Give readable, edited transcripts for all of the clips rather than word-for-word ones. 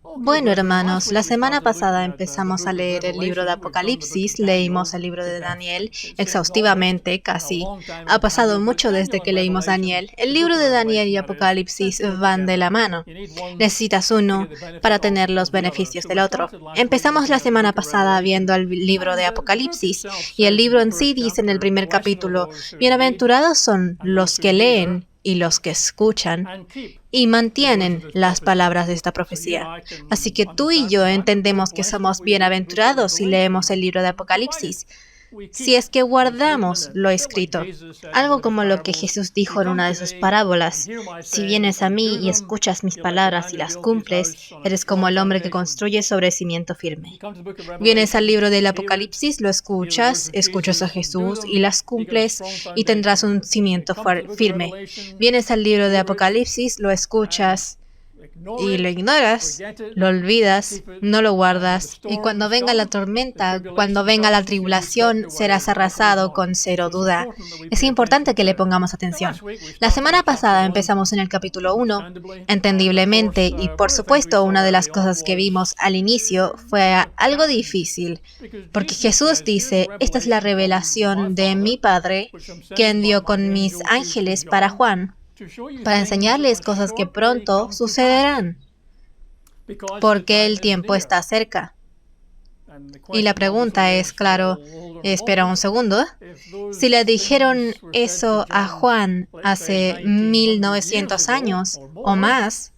Bueno, hermanos, la semana pasada empezamos a leer el libro de Apocalipsis, leímos el libro de Daniel exhaustivamente, casi. Ha pasado mucho desde que leímos Daniel. El libro de Daniel y Apocalipsis van de la mano. Necesitas uno para tener los beneficios del otro. Empezamos la semana pasada viendo el libro de Apocalipsis, y el libro en sí dice en el primer capítulo: bienaventurados son los que leen y los que escuchan y mantienen las palabras de esta profecía. Así que tú y yo entendemos que somos bienaventurados si leemos el libro de Apocalipsis, si es que guardamos lo escrito. Algo como lo que Jesús dijo en una de sus parábolas: si vienes a mí y escuchas mis palabras y las cumples, eres como el hombre que construye sobre cimiento firme. Vienes al libro del Apocalipsis, lo escuchas a Jesús y las cumples y tendrás un cimiento firme. Vienes al libro de Apocalipsis, lo escuchas y lo ignoras, lo olvidas, no lo guardas, y cuando venga la tormenta, cuando venga la tribulación, serás arrasado con cero duda. Es importante que le pongamos atención. La semana pasada empezamos en el capítulo 1, entendiblemente, y por supuesto una de las cosas que vimos al inicio fue algo difícil, porque Jesús dice: esta es la revelación de mi Padre que envió con mis ángeles para Juan, para enseñarles cosas que pronto sucederán, porque el tiempo está cerca. Y la pregunta es, claro, espera un segundo, si le dijeron eso a Juan hace 1900 años o más,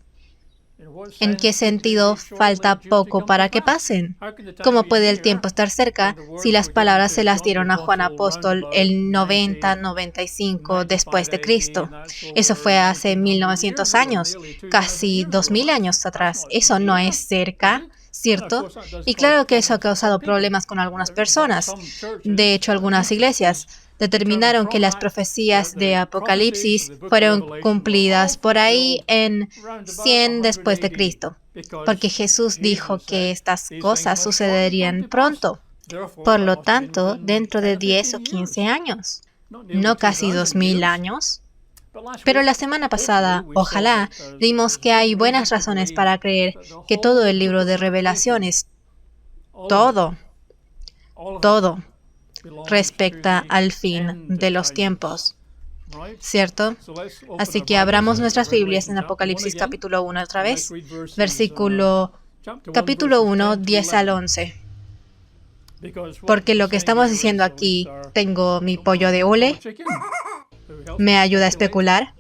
¿en qué sentido falta poco para que pasen? ¿Cómo puede el tiempo estar cerca si las palabras se las dieron a Juan Apóstol el 90-95 después de Cristo? Eso fue hace 1900 años, casi 2000 años atrás. Eso no es cerca, ¿cierto? Y claro que eso ha causado problemas con algunas personas. De hecho, algunas iglesias determinaron que las profecías de Apocalipsis fueron cumplidas por ahí en 100 después de Cristo, porque Jesús dijo que estas cosas sucederían pronto. Por lo tanto, dentro de 10 o 15 años, no casi 2000 años. Pero la semana pasada, ojalá, vimos que hay buenas razones para creer que todo el libro de Revelaciones, todo, respecta al fin de los tiempos, ¿cierto? Así que abramos nuestras Biblias en Apocalipsis capítulo 1 otra vez, capítulo 1, 10 al 11. Porque lo que estamos diciendo aquí, tengo mi pollo de hule, me ayuda a especular,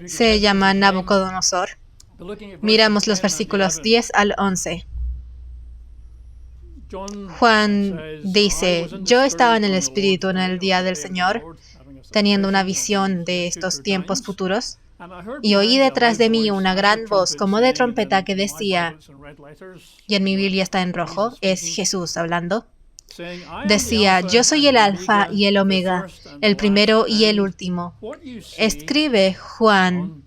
se llama Nabucodonosor. Miramos los versículos 10 al 11. Juan dice: yo estaba en el Espíritu en el día del Señor, teniendo una visión de estos tiempos futuros, y oí detrás de mí una gran voz como de trompeta que decía, y en mi Biblia está en rojo, es Jesús hablando, decía: yo soy el Alfa y el Omega, el primero y el último. Escribe, Juan,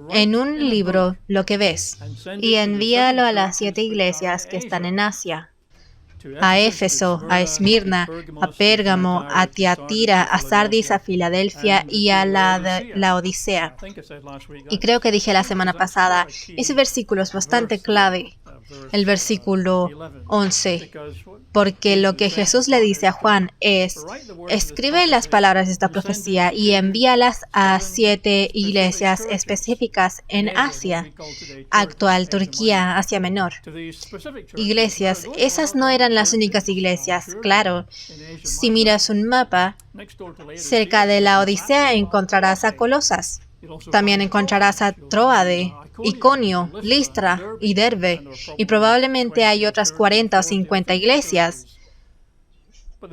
en un libro lo que ves, y envíalo a las 7 iglesias que están en Asia: a Éfeso, a Esmirna, a Pérgamo, a Tiatira, a Sardis, a Filadelfia y a la Odisea. Y creo que dije la semana pasada, ese versículo es bastante clave, el versículo 11, porque lo que Jesús le dice a Juan es: escribe las palabras de esta profecía y envíalas a 7 iglesias específicas en Asia, actual Turquía, Asia Menor. Iglesias, esas no eran las únicas iglesias, claro. Si miras un mapa, cerca de la Odisea encontrarás a Colosas. También encontrarás a Tróade, Iconio, Listra y Derbe, y probablemente hay otras 40 o 50 iglesias.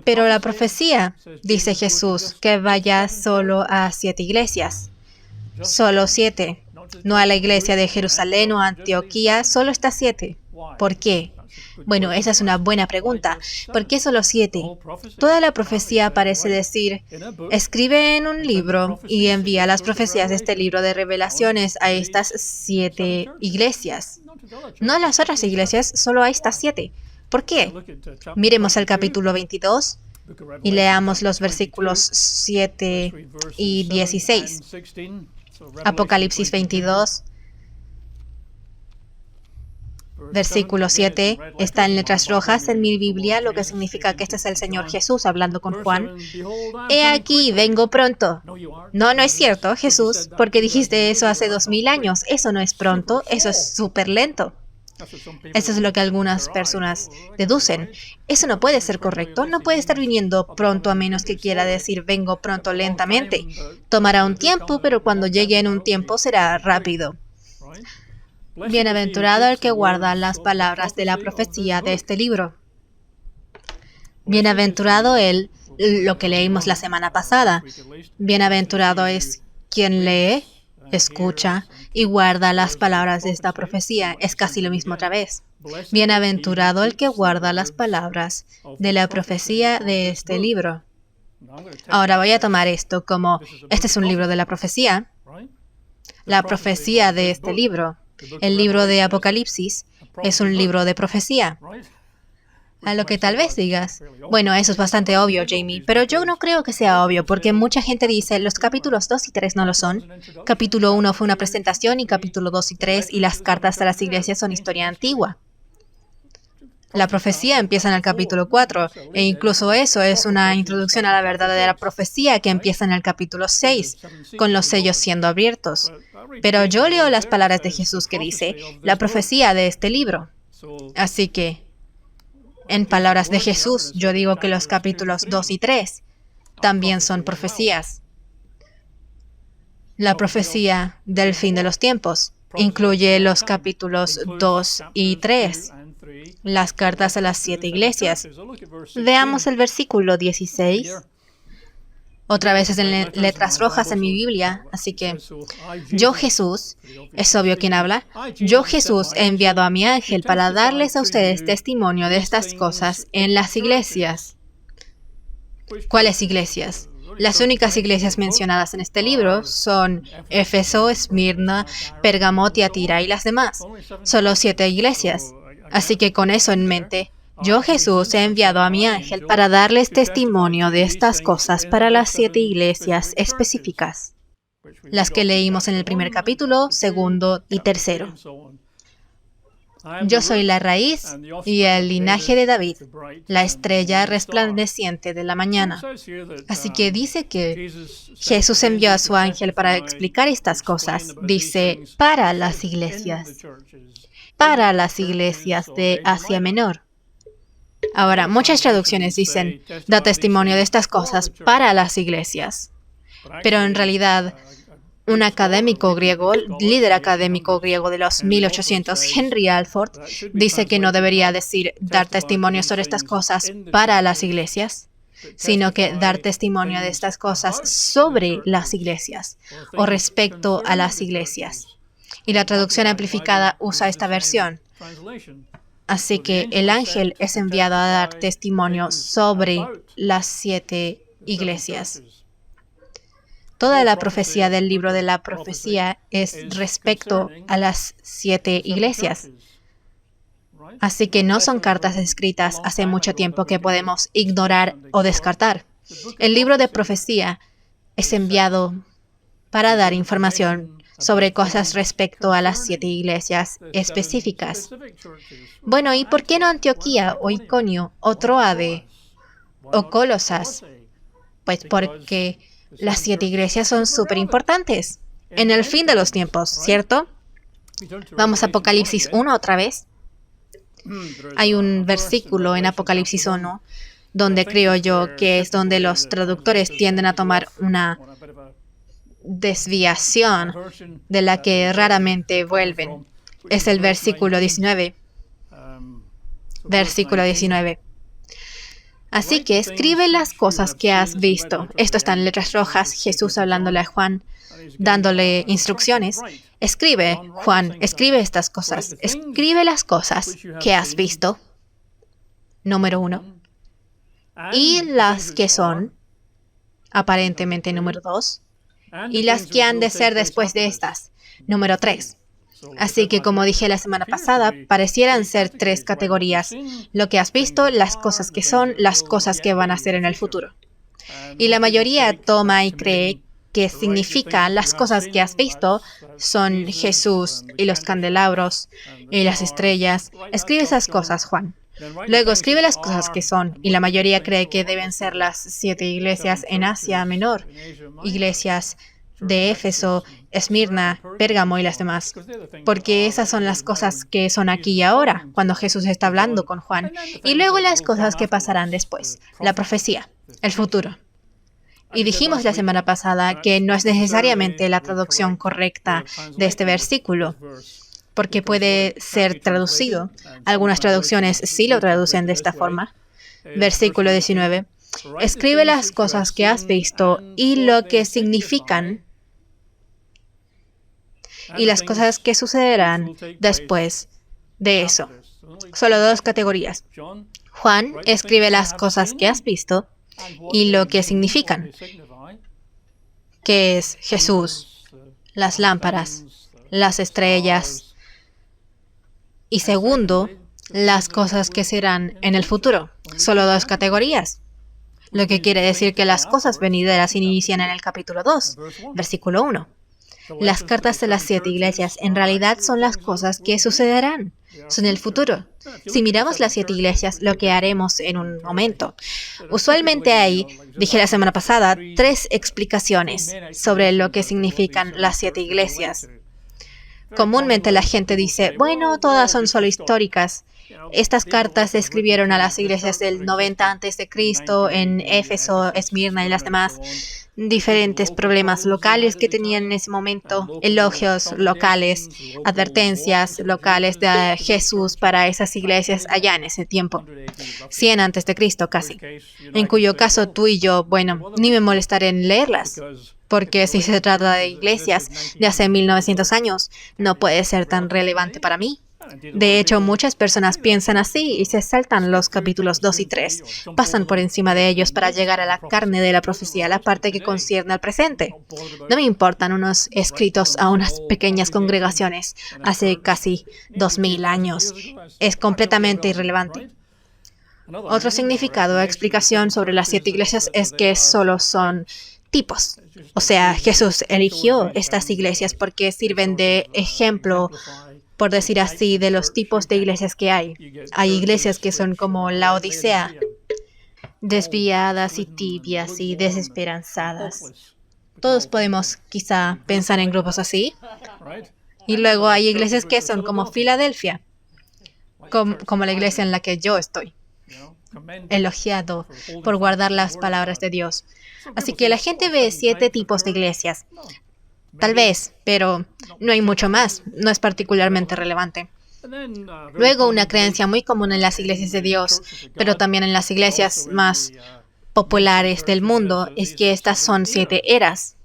Pero la profecía, dice Jesús, que vaya solo a 7 iglesias. Solo 7. No a la iglesia de Jerusalén o Antioquía, solo está 7. ¿Por qué? Bueno, esa es una buena pregunta. ¿Por qué solo 7? Toda la profecía parece decir: escribe en un libro y envía las profecías de este libro de revelaciones a estas 7 iglesias. No a las otras iglesias, solo a estas 7. ¿Por qué? Miremos el capítulo 22 y leamos los versículos 7 y 16. Apocalipsis 22. Versículo 7 está en letras rojas en mi Biblia, lo que significa que este es el Señor Jesús hablando con Juan. He aquí, vengo pronto. No, no es cierto, Jesús, porque dijiste eso hace 2000 años. Eso no es pronto, eso es súper lento. Eso es lo que algunas personas deducen. Eso no puede ser correcto. No puede estar viniendo pronto a menos que quiera decir vengo pronto lentamente. Tomará un tiempo, pero cuando llegue en un tiempo será rápido. Bienaventurado el que guarda las palabras de la profecía de este libro. Bienaventurado él, lo que leímos la semana pasada. Bienaventurado es quien lee, escucha y guarda las palabras de esta profecía. Es casi lo mismo otra vez. Bienaventurado el que guarda las palabras de la profecía de este libro. Ahora voy a tomar esto como, este es un libro de la profecía. La profecía de este libro. El libro de Apocalipsis es un libro de profecía. A lo que tal vez digas, bueno, eso es bastante obvio, Jamie, pero yo no creo que sea obvio, porque mucha gente dice, los capítulos 2 y 3 no lo son. Capítulo 1 fue una presentación y capítulo 2 y 3 y las cartas a las iglesias son historia antigua. La profecía empieza en el capítulo 4, e incluso eso es una introducción a la verdadera profecía que empieza en el capítulo 6, con los sellos siendo abiertos. Pero yo leo las palabras de Jesús que dice, la profecía de este libro. Así que, en palabras de Jesús, yo digo que los capítulos 2 y 3 también son profecías. La profecía del fin de los tiempos incluye los capítulos 2 y 3, las cartas a las 7 iglesias. Veamos el versículo 16. Otra vez es en letras rojas en mi Biblia, así que yo Jesús, es obvio quién habla, yo Jesús he enviado a mi ángel para darles a ustedes testimonio de estas cosas en las iglesias. ¿Cuáles iglesias? Las únicas iglesias mencionadas en este libro son Éfeso, Esmirna, Pérgamo, Tiatira y las demás. Solo 7 iglesias. Así que con eso en mente, yo Jesús he enviado a mi ángel para darles testimonio de estas cosas para las 7 iglesias específicas, las que leímos en el primer capítulo, segundo y tercero. Yo soy la raíz y el linaje de David, la estrella resplandeciente de la mañana. Así que dice que Jesús envió a su ángel para explicar estas cosas. Dice, para las iglesias de Asia Menor. Ahora, muchas traducciones dicen, da testimonio de estas cosas para las iglesias. Pero en realidad, un académico griego, líder académico griego de los 1800, Henry Alford, dice que no debería decir dar testimonio sobre estas cosas para las iglesias, sino que dar testimonio de estas cosas sobre las iglesias o respecto a las iglesias. Y la traducción amplificada usa esta versión. Así que el ángel es enviado a dar testimonio sobre las 7 iglesias. Toda la profecía del libro de la profecía es respecto a las 7 iglesias. Así que no son cartas escritas hace mucho tiempo que podemos ignorar o descartar. El libro de profecía es enviado para dar información sobre cosas respecto a las 7 iglesias específicas. Bueno, ¿y por qué no Antioquía, o Iconio, o Troade, o Colosas? Pues porque las 7 iglesias son súper importantes en el fin de los tiempos, ¿cierto? Vamos a Apocalipsis 1 otra vez. Hay un versículo en Apocalipsis 1 donde creo yo que es donde los traductores tienden a tomar una desviación de la que raramente vuelven. Es el versículo 19. Versículo 19. Así que escribe las cosas que has visto. Esto está en letras rojas, Jesús hablándole a Juan, dándole instrucciones. Escribe, Juan, escribe estas cosas. Escribe las cosas que has visto. Número 1. Y las que son, aparentemente número 2. Y las que han de ser después de estas. Número 3. Así que, como dije la semana pasada, parecieran ser 3 categorías. Lo que has visto, las cosas que son, las cosas que van a ser en el futuro. Y la mayoría toma y cree que significa las cosas que has visto son Jesús y los candelabros y las estrellas. Escribe esas cosas, Juan. Luego escribe las cosas que son, y la mayoría cree que deben ser las 7 iglesias en Asia Menor, iglesias de Éfeso, Esmirna, Pérgamo y las demás, porque esas son las cosas que son aquí y ahora, cuando Jesús está hablando con Juan, y luego las cosas que pasarán después, la profecía, el futuro. Y dijimos la semana pasada que no es necesariamente la traducción correcta de este versículo, porque puede ser traducido. Algunas traducciones sí lo traducen de esta forma. Versículo 19. Escribe las cosas que has visto y lo que significan y las cosas que sucederán después de eso. Solo 2 categorías. Juan escribe las cosas que has visto y lo que significan, que es Jesús, las lámparas, las estrellas, y segundo, las cosas que serán en el futuro. Solo 2 categorías. Lo que quiere decir que las cosas venideras inician en el capítulo 2, versículo 1. Las cartas de las 7 iglesias en realidad son las cosas que sucederán. Son el futuro. Si miramos las 7 iglesias, lo que haremos en un momento. Usualmente hay, dije la semana pasada, 3 explicaciones sobre lo que significan las 7 iglesias. Comúnmente la gente dice, bueno, todas son solo históricas. Estas cartas se escribieron a las iglesias del 90 a.C. en Éfeso, Esmirna y las demás. Diferentes problemas locales que tenían en ese momento, elogios locales, advertencias locales de Jesús para esas iglesias allá en ese tiempo. 100 a.C. casi. En cuyo caso tú y yo, bueno, ni me molestaré en leerlas. Porque si se trata de iglesias de hace 1900 años, no puede ser tan relevante para mí. De hecho, muchas personas piensan así y se saltan los capítulos 2 y 3. Pasan por encima de ellos para llegar a la carne de la profecía, la parte que concierne al presente. No me importan unos escritos a unas pequeñas congregaciones hace casi 2000 años. Es completamente irrelevante. Otro significado o explicación sobre las 7 iglesias es que solo son tipos. O sea, Jesús eligió estas iglesias porque sirven de ejemplo, por decir así, de los tipos de iglesias que hay. Hay iglesias que son como la Odisea, desviadas y tibias y desesperanzadas. Todos podemos quizá pensar en grupos así. Y luego hay iglesias que son como Filadelfia, como la iglesia en la que yo estoy, elogiado por guardar las palabras de Dios. Así que la gente ve 7 tipos de iglesias. Tal vez, pero no hay mucho más. No es particularmente relevante. Luego, una creencia muy común en las iglesias de Dios, pero también en las iglesias más populares del mundo, es que estas son 7 eras,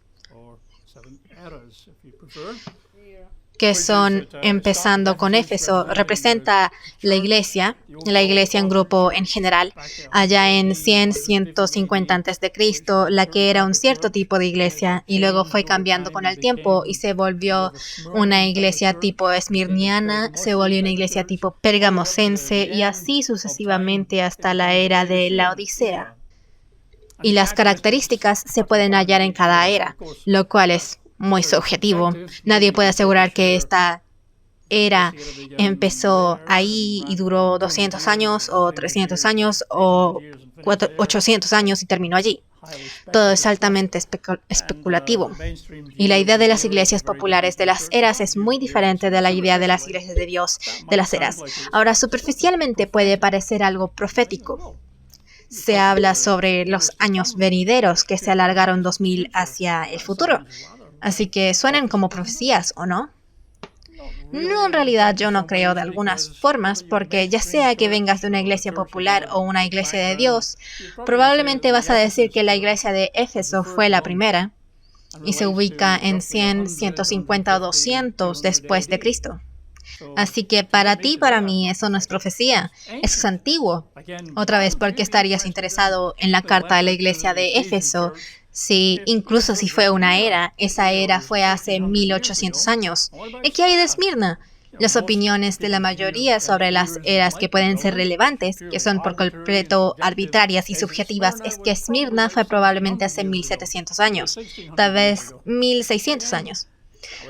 que son, empezando con Éfeso, representa la iglesia en grupo en general, allá en 150 a.C., la que era un cierto tipo de iglesia, y luego fue cambiando con el tiempo y se volvió una iglesia tipo esmirniana, se volvió una iglesia tipo pergamosense, y así sucesivamente hasta la era de la Odisea. Y las características se pueden hallar en cada era, lo cual es muy subjetivo. Nadie puede asegurar que esta era empezó ahí y duró 200 años o 300 años o 800 años y terminó allí. Todo es altamente especulativo. Y la idea de las iglesias populares de las eras es muy diferente de la idea de las iglesias de Dios de las eras. Ahora, superficialmente puede parecer algo profético. Se habla sobre los años venideros que se alargaron 2000 hacia el futuro. Así que suenan como profecías, ¿o no? No, en realidad yo no creo de algunas formas, porque ya sea que vengas de una iglesia popular o una iglesia de Dios, probablemente vas a decir que la iglesia de Éfeso fue la primera y se ubica en 100, 150 o 200 después de Cristo. Así que para ti y para mí eso no es profecía, eso es antiguo. Otra vez, ¿por qué estarías interesado en la carta de la iglesia de Éfeso? Sí, incluso si fue una era, esa era fue hace 1800 años. ¿Y qué hay de Esmirna? Las opiniones de la mayoría sobre las eras que pueden ser relevantes, que son por completo arbitrarias y subjetivas, es que Esmirna fue probablemente hace 1700 años, tal vez 1600 años.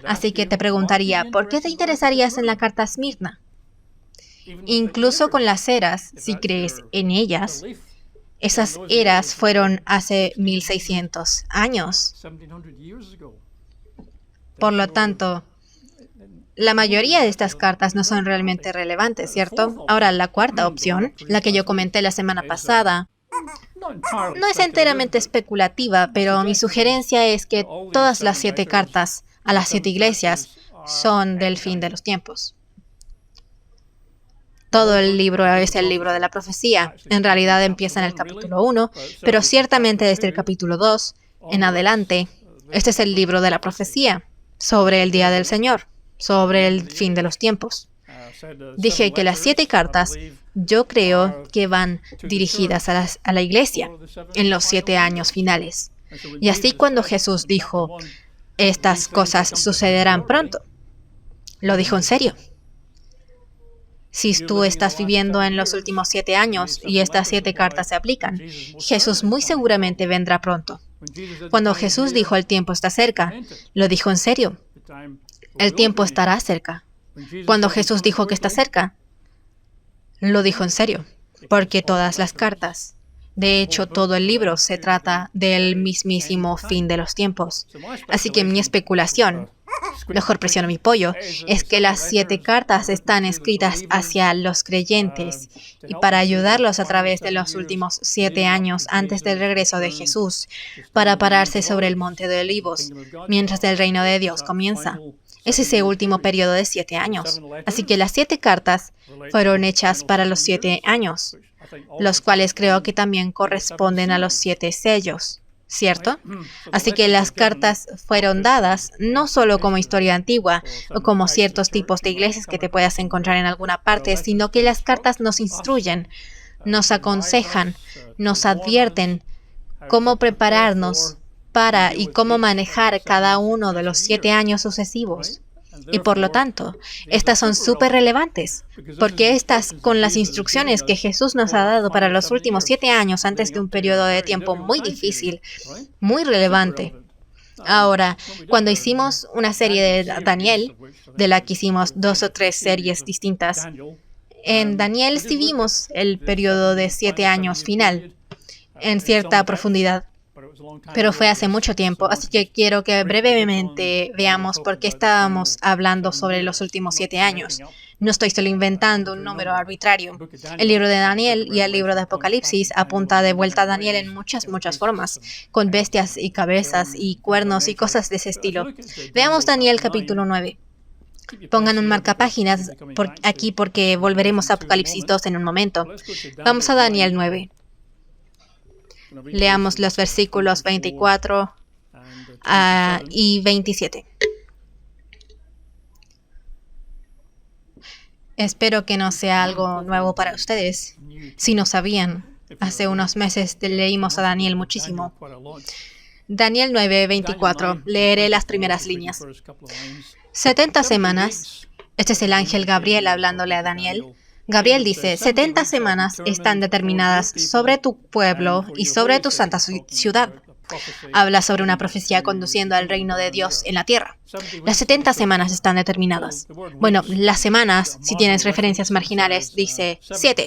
Así que te preguntaría, ¿por qué te interesarías en la carta a Esmirna? Incluso con las eras, si crees en ellas, esas eras fueron hace 1600 años. Por lo tanto, la mayoría de estas cartas no son realmente relevantes, ¿cierto? Ahora, la cuarta opción, la que yo comenté la semana pasada, no es enteramente especulativa, pero mi sugerencia es que todas las 7 cartas a las 7 iglesias son del fin de los tiempos. Todo el libro es el libro de la profecía. En realidad empieza en el capítulo 1, pero ciertamente desde el capítulo 2 en adelante, este es el libro de la profecía sobre el día del Señor, sobre el fin de los tiempos. Dije que las 7 cartas yo creo que van dirigidas a la iglesia en los 7 años finales. Y así cuando Jesús dijo, estas cosas sucederán pronto, lo dijo en serio. Si tú estás viviendo en los últimos 7 años y estas 7 cartas se aplican, Jesús muy seguramente vendrá pronto. Cuando Jesús dijo el tiempo está cerca, lo dijo en serio. El tiempo estará cerca. Cuando Jesús dijo que está cerca, lo dijo en serio, porque todas las cartas, de hecho todo el libro, se trata del mismísimo fin de los tiempos. Así que mi especulación, mejor presiono mi pollo, es que las 7 cartas están escritas hacia los creyentes y para ayudarlos a través de los últimos 7 años antes del regreso de Jesús, para pararse sobre el monte de Olivos, mientras el reino de Dios comienza. Es ese último periodo de 7 años. Así que las 7 cartas fueron hechas para los 7 años, los cuales creo que también corresponden a los 7 sellos, ¿cierto? Así que las cartas fueron dadas no solo como historia antigua o como ciertos tipos de iglesias que te puedas encontrar en alguna parte, sino que las cartas nos instruyen, nos aconsejan, nos advierten cómo prepararnos para y cómo manejar cada uno de los 7 años sucesivos. Y por lo tanto, estas son súper relevantes, porque estas con las instrucciones que Jesús nos ha dado para los últimos 7 años antes de un periodo de tiempo muy difícil, muy relevante. Ahora, cuando hicimos una serie de Daniel, de la que hicimos 2 o 3 series distintas, en Daniel sí vimos el periodo de 7 años final, en cierta profundidad. Pero fue hace mucho tiempo, así que quiero que brevemente veamos por qué estábamos hablando sobre los últimos 7 años. No estoy solo inventando un número arbitrario. El libro de Daniel y el libro de Apocalipsis apunta de vuelta a Daniel en muchas formas, con bestias y cabezas y cuernos y cosas de ese estilo. Veamos Daniel capítulo 9. Pongan un marcapáginas aquí porque volveremos a Apocalipsis 2 en un momento. Vamos a Daniel 9. Leamos los versículos 24 y 27. Espero que no sea algo nuevo para ustedes. Si no sabían, hace unos meses leímos a Daniel muchísimo. Daniel 9, 24. Leeré las primeras líneas. 70 semanas. Este es el ángel Gabriel hablándole a Daniel. Gabriel dice, 70 semanas están determinadas sobre tu pueblo y sobre tu santa ciudad. Habla sobre una profecía conduciendo al reino de Dios en la tierra. Las 70 semanas están determinadas. Bueno, las semanas, si tienes referencias marginales, dice 7.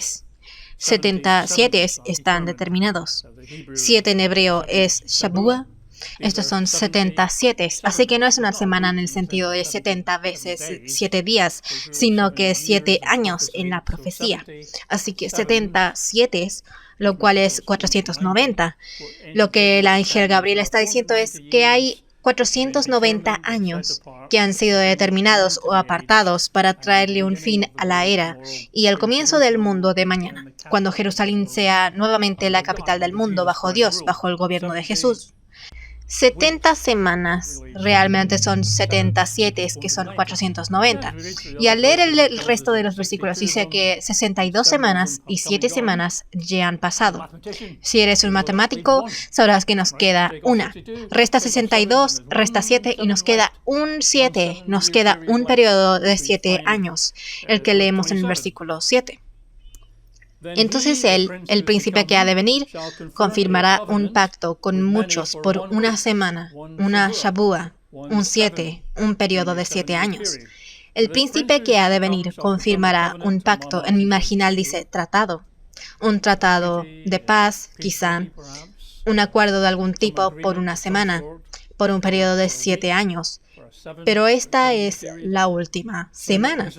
77 están determinados. 7 en hebreo es Shabua. Estos son 77, así que no es una semana en el sentido de 70 veces 7 días, sino que 7 años en la profecía. Así que 77, lo cual es 490. Lo que el ángel Gabriel está diciendo es que hay 490 años que han sido determinados o apartados para traerle un fin a la era y al comienzo del mundo de mañana, cuando Jerusalén sea nuevamente la capital del mundo bajo Dios, bajo el gobierno de Jesús. 70 semanas, realmente son 77, que son 490. Y al leer el resto de los versículos dice que 62 semanas y 7 semanas ya han pasado. Si eres un matemático, sabrás que nos queda una. Resta 62, resta 7 y nos queda un 7. Nos queda un periodo de 7 años, el que leemos en el versículo 7. Entonces él, el príncipe que ha de venir, confirmará un pacto con muchos por una semana, una Shabua, un 7, un periodo de 7 años. El príncipe que ha de venir confirmará un pacto. En mi marginal dice tratado. Un tratado de paz, quizá. Un acuerdo de algún tipo por una semana, por un periodo de 7 años. Pero esta es la última semana.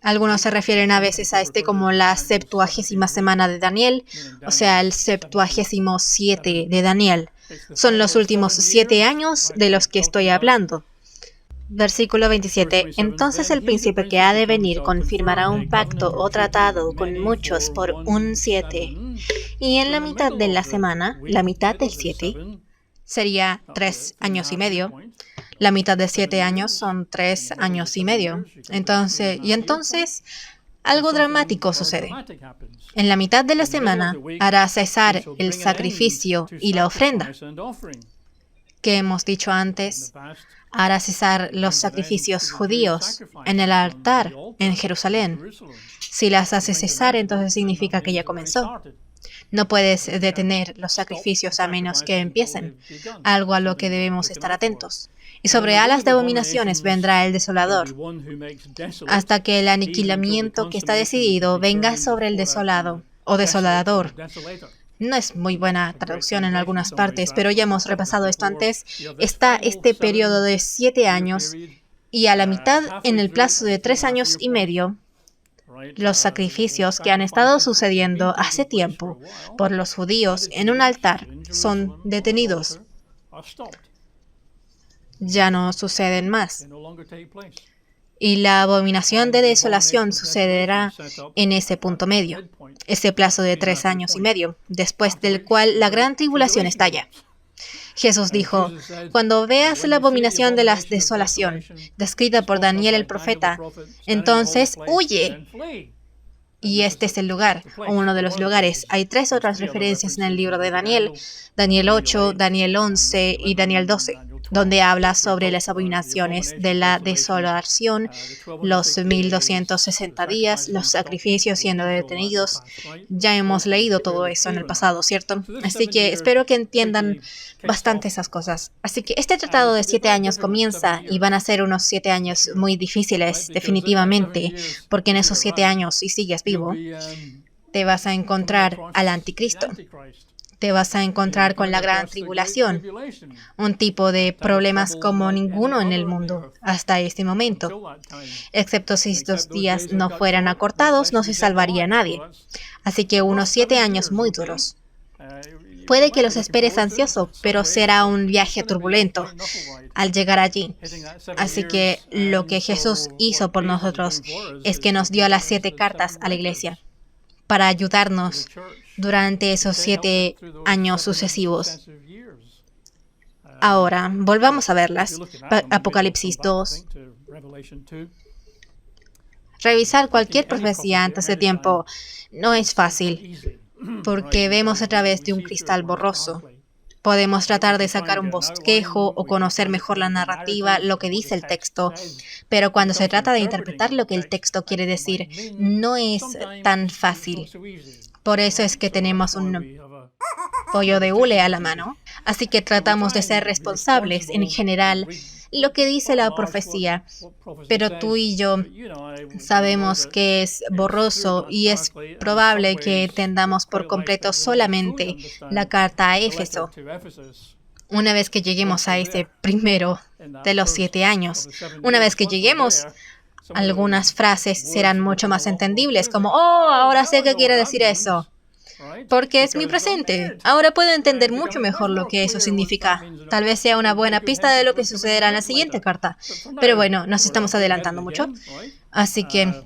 Algunos se refieren a veces a este como la 70ª semana de Daniel, o sea, el 77 de Daniel. Son los últimos 7 años de los que estoy hablando. Versículo 27. Entonces el príncipe que ha de venir confirmará un pacto o tratado con muchos por un 7. Y en la mitad de la semana, la mitad del 7, sería 3 años y medio. La mitad de 7 años son 3 años y medio. Entonces, algo dramático sucede. En la mitad de la semana hará cesar el sacrificio y la ofrenda. Que hemos dicho antes, hará cesar los sacrificios judíos en el altar en Jerusalén. Si las hace cesar, entonces significa que ya comenzó. No puedes detener los sacrificios a menos que empiecen, algo a lo que debemos estar atentos. Y sobre alas de abominaciones vendrá el desolador, hasta que el aniquilamiento que está decidido venga sobre el desolado o desolador. No es muy buena traducción en algunas partes, pero ya hemos repasado esto antes. Está este periodo de 7 años y a la mitad, en el plazo de 3 años y medio, los sacrificios que han estado sucediendo hace tiempo por los judíos en un altar son detenidos. Ya no suceden más. Y la abominación de desolación sucederá en ese punto medio, ese plazo de 3 años y medio, después del cual la gran tribulación estalla. Jesús dijo, cuando veas la abominación de la desolación, descrita por Daniel el profeta, entonces huye. Y este es el lugar, o uno de los lugares. Hay 3 otras referencias en el libro de Daniel, Daniel 8, Daniel 11 y Daniel 12, donde habla sobre las abominaciones de la desolación, los 1260 días, los sacrificios siendo detenidos. Ya hemos leído todo eso en el pasado, ¿cierto? Así que espero que entiendan bastante esas cosas. Así que este tratado de 7 años comienza y van a ser unos 7 años muy difíciles, definitivamente, porque en esos 7 años, si sigues vivo, te vas a encontrar al anticristo. Te vas a encontrar con la gran tribulación, un tipo de problemas como ninguno en el mundo hasta este momento. Excepto si estos días no fueran acortados, no se salvaría nadie. Así que unos 7 años muy duros. Puede que los esperes ansioso, pero será un viaje turbulento al llegar allí. Así que lo que Jesús hizo por nosotros es que nos dio las 7 cartas a la iglesia para ayudarnos durante esos 7 años sucesivos. Ahora, volvamos a verlas. Apocalipsis 2. Revisar cualquier profecía antes de tiempo no es fácil, porque vemos a través de un cristal borroso. Podemos tratar de sacar un bosquejo o conocer mejor la narrativa, lo que dice el texto, pero cuando se trata de interpretar lo que el texto quiere decir, no es tan fácil. Por eso es que tenemos un pollo de hule a la mano. Así que tratamos de ser responsables en general lo que dice la profecía. Pero tú y yo sabemos que es borroso y es probable que entendamos por completo solamente la carta a Éfeso. Una vez que lleguemos a ese primero de los 7 años, una vez que lleguemos, algunas frases serán mucho más entendibles, como, oh, ahora sé qué quiere decir eso, porque es mi presente. Ahora puedo entender mucho mejor lo que eso significa. Tal vez sea una buena pista de lo que sucederá en la siguiente carta. Pero bueno, nos estamos adelantando mucho. Así que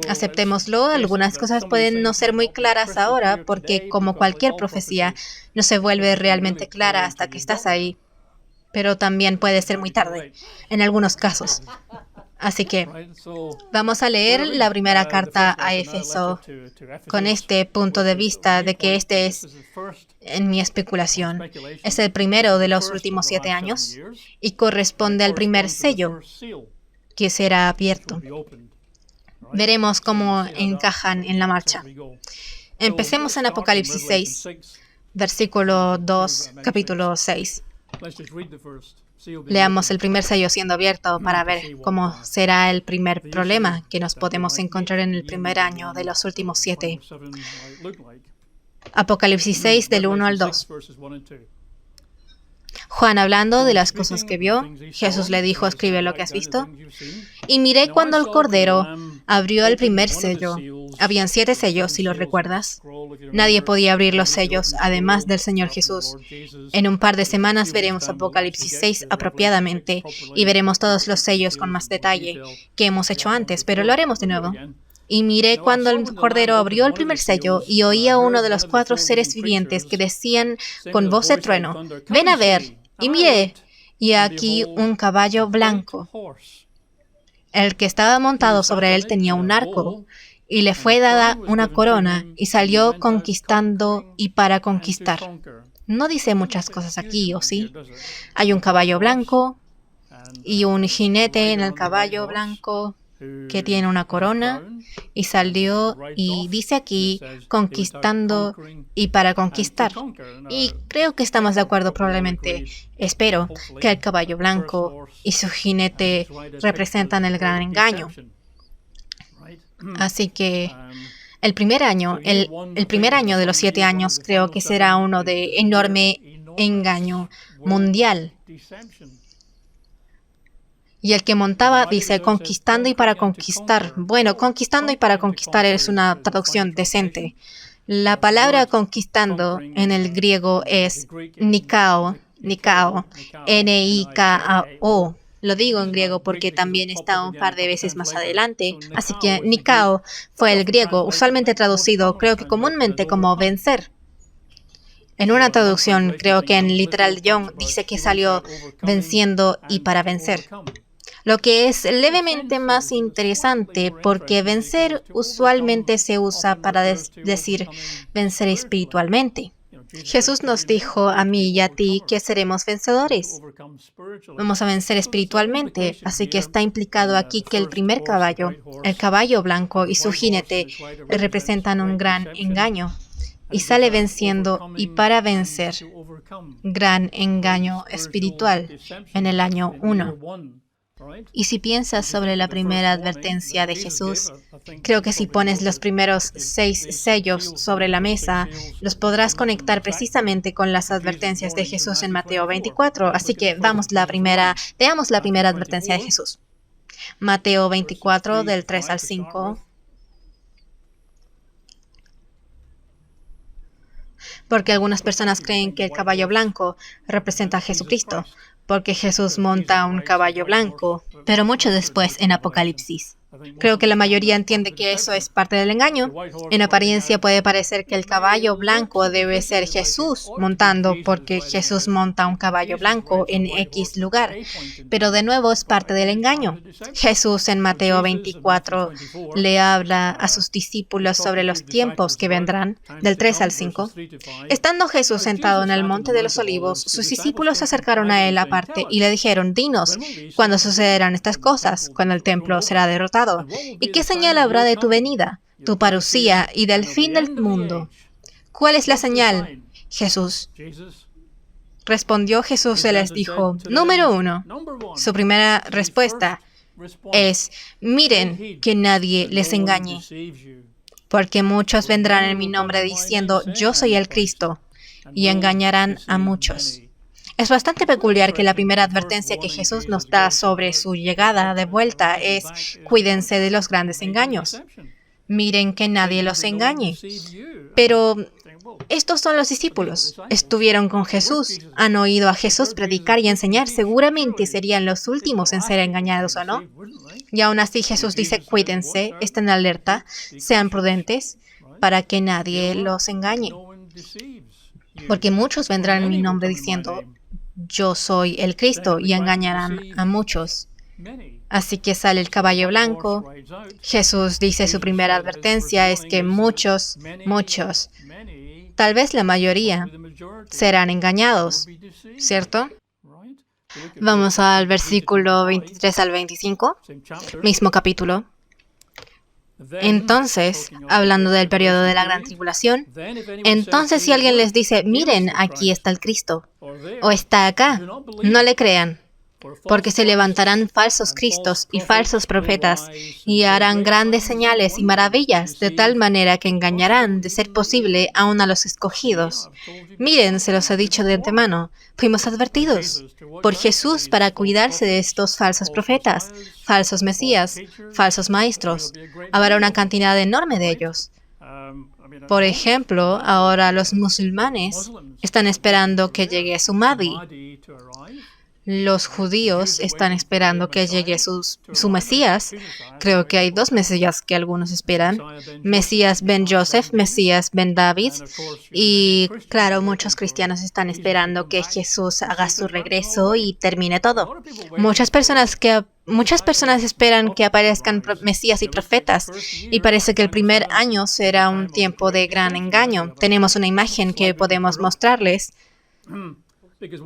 aceptémoslo. Algunas cosas pueden no ser muy claras ahora, porque como cualquier profecía, no se vuelve realmente clara hasta que estás ahí. pero también puede ser muy tarde, en algunos casos. Así que vamos a leer la primera carta a Éfeso con este punto de vista de que este es, en mi especulación, es el primero de los últimos 7 años y corresponde al primer sello que será abierto. Veremos cómo encajan en la marcha. Empecemos en Apocalipsis 6, versículo 2, capítulo 6. Leamos el primer sello siendo abierto para ver cómo será el primer problema que nos podemos encontrar en el primer año de los últimos 7. Apocalipsis 6 del 1 al 2. Juan, hablando de las cosas que vio, Jesús le dijo, escribe lo que has visto. Y miré cuando el Cordero abrió el primer sello. Habían 7 sellos, si lo recuerdas. Nadie podía abrir los sellos, además del Señor Jesús. En un par de semanas veremos Apocalipsis 6 apropiadamente y veremos todos los sellos con más detalle que hemos hecho antes, pero lo haremos de nuevo. Y miré cuando el Cordero abrió el primer sello y oí a uno de los 4 seres vivientes que decían con voz de trueno, ven a ver. Y miré, y aquí un caballo blanco. El que estaba montado sobre él tenía un arco, y le fue dada una corona, y salió conquistando y para conquistar. No dice muchas cosas aquí, ¿o sí? Hay un caballo blanco, y un jinete en el caballo blanco, que tiene una corona, y salió, y dice aquí, conquistando y para conquistar. Y creo que estamos de acuerdo probablemente, espero, que el caballo blanco y su jinete representan el gran engaño. Así que el primer año de los 7 años creo que será uno de enorme engaño mundial. Y el que montaba dice, conquistando y para conquistar. Bueno, conquistando y para conquistar es una traducción decente. La palabra conquistando en el griego es nikao, N-I-K-A-O. Lo digo en griego porque también está un par de veces más adelante. Así que nikao fue el griego, usualmente traducido, creo que comúnmente como vencer. En una traducción, creo que en Literal Young, dice que salió venciendo y para vencer. Lo que es levemente más interesante porque vencer usualmente se usa para decir vencer espiritualmente. Jesús nos dijo a mí y a ti que seremos vencedores. Vamos a vencer espiritualmente, así que está implicado aquí que el primer caballo, el caballo blanco y su jinete representan un gran engaño. Y sale venciendo y para vencer, gran engaño espiritual en el año 1. Y si piensas sobre la primera advertencia de Jesús, creo que si pones los primeros 6 sellos sobre la mesa, los podrás conectar precisamente con las advertencias de Jesús en Mateo 24. Así que veamos la primera advertencia de Jesús. Mateo 24, del 3 al 5. Porque algunas personas creen que el caballo blanco representa a Jesucristo, porque Jesús monta un caballo blanco, pero mucho después en Apocalipsis. Creo que la mayoría entiende que eso es parte del engaño. En apariencia puede parecer que el caballo blanco debe ser Jesús montando, porque Jesús monta un caballo blanco en X lugar. Pero de nuevo es parte del engaño. Jesús en Mateo 24 le habla a sus discípulos sobre los tiempos que vendrán, del 3 al 5. Estando Jesús sentado en el monte de los olivos, sus discípulos se acercaron a él aparte y le dijeron, dinos, ¿cuándo sucederán estas cosas? ¿Cuándo el templo será derrotado? ¿Y qué señal habrá de tu venida, tu parucía y del fin del mundo? ¿Cuál es la señal? Jesús. Respondió Jesús y les dijo, número 1. Su primera respuesta es, miren que nadie les engañe, porque muchos vendrán en mi nombre diciendo, yo soy el Cristo, y engañarán a muchos. Es bastante peculiar que la primera advertencia que Jesús nos da sobre su llegada de vuelta es, cuídense de los grandes engaños. Miren que nadie los engañe. Pero estos son los discípulos. Estuvieron con Jesús, han oído a Jesús predicar y enseñar. Seguramente serían los últimos en ser engañados, ¿o no? Y aún así Jesús dice, cuídense, estén alerta, sean prudentes, para que nadie los engañe. Porque muchos vendrán en mi nombre diciendo, yo soy el Cristo, y engañarán a muchos. Así que sale el caballo blanco. Jesús dice su primera advertencia es que muchos, tal vez la mayoría, serán engañados, ¿cierto? Vamos al versículo 23 al 25, mismo capítulo. Entonces, hablando del periodo de la gran tribulación, entonces si alguien les dice, miren, aquí está el Cristo, o está acá, no le crean. Porque se levantarán falsos cristos y falsos profetas, y harán grandes señales y maravillas, de tal manera que engañarán, de ser posible, aún a los escogidos. Miren, se los he dicho de antemano, fuimos advertidos por Jesús para cuidarse de estos falsos profetas, falsos mesías, falsos maestros. Habrá una cantidad enorme de ellos. Por ejemplo, ahora los musulmanes están esperando que llegue su Mahdi. Los judíos están esperando que llegue su Mesías. Creo que hay dos Mesías que algunos esperan. Mesías ben Joseph, Mesías ben David. Y claro, muchos cristianos están esperando que Jesús haga su regreso y termine todo. Muchas personas esperan que aparezcan Mesías y profetas. Y parece que el primer año será un tiempo de gran engaño. Tenemos una imagen que podemos mostrarles.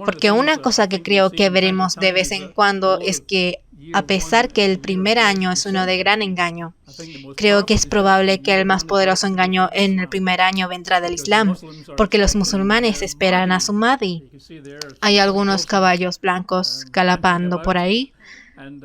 Porque una cosa que creo que veremos de vez en cuando es que, a pesar que el primer año es uno de gran engaño, creo que es probable que el más poderoso engaño en el primer año vendrá del Islam, porque los musulmanes esperan a su Mahdi. Hay algunos caballos blancos galopando por ahí,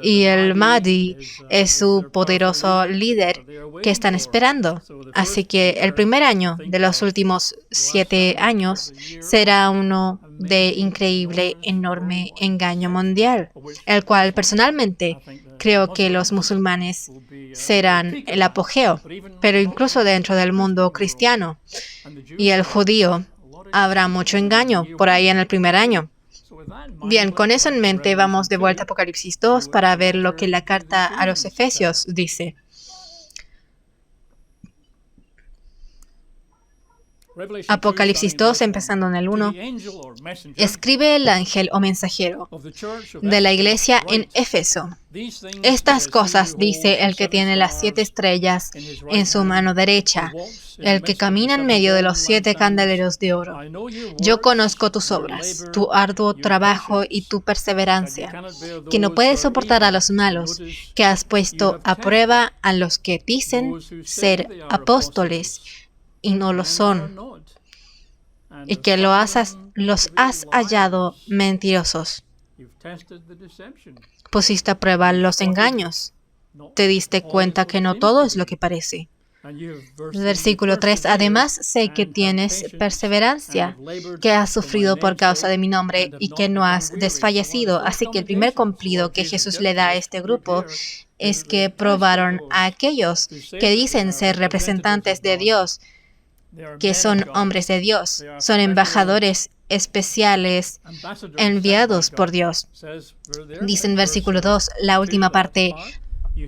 y el Mahdi es su poderoso líder que están esperando. Así que el primer año de los últimos 7 años será uno de increíble, enorme engaño mundial, el cual personalmente creo que los musulmanes serán el apogeo, pero incluso dentro del mundo cristiano y el judío habrá mucho engaño por ahí en el primer año. Bien, con eso en mente vamos de vuelta a Apocalipsis 2 para ver lo que la carta a los Efesios dice. Apocalipsis 2, empezando en el 1. Escribe el ángel o mensajero de la iglesia en Éfeso. Estas cosas dice el que tiene las 7 estrellas en su mano derecha, el que camina en medio de los 7 candeleros de oro. Yo conozco tus obras, tu arduo trabajo y tu perseverancia, que no puedes soportar a los malos, que has puesto a prueba a los que dicen ser apóstoles y no lo son, y que los has hallado mentirosos. Pusiste a prueba los engaños. Te diste cuenta que no todo es lo que parece. Versículo 3. Además sé que tienes perseverancia, que has sufrido por causa de mi nombre y que no has desfallecido. Así que el primer cumplido que Jesús le da a este grupo es que probaron a aquellos que dicen ser representantes de Dios, que son hombres de Dios, son embajadores especiales enviados por Dios. Dice en versículo 2, la última parte,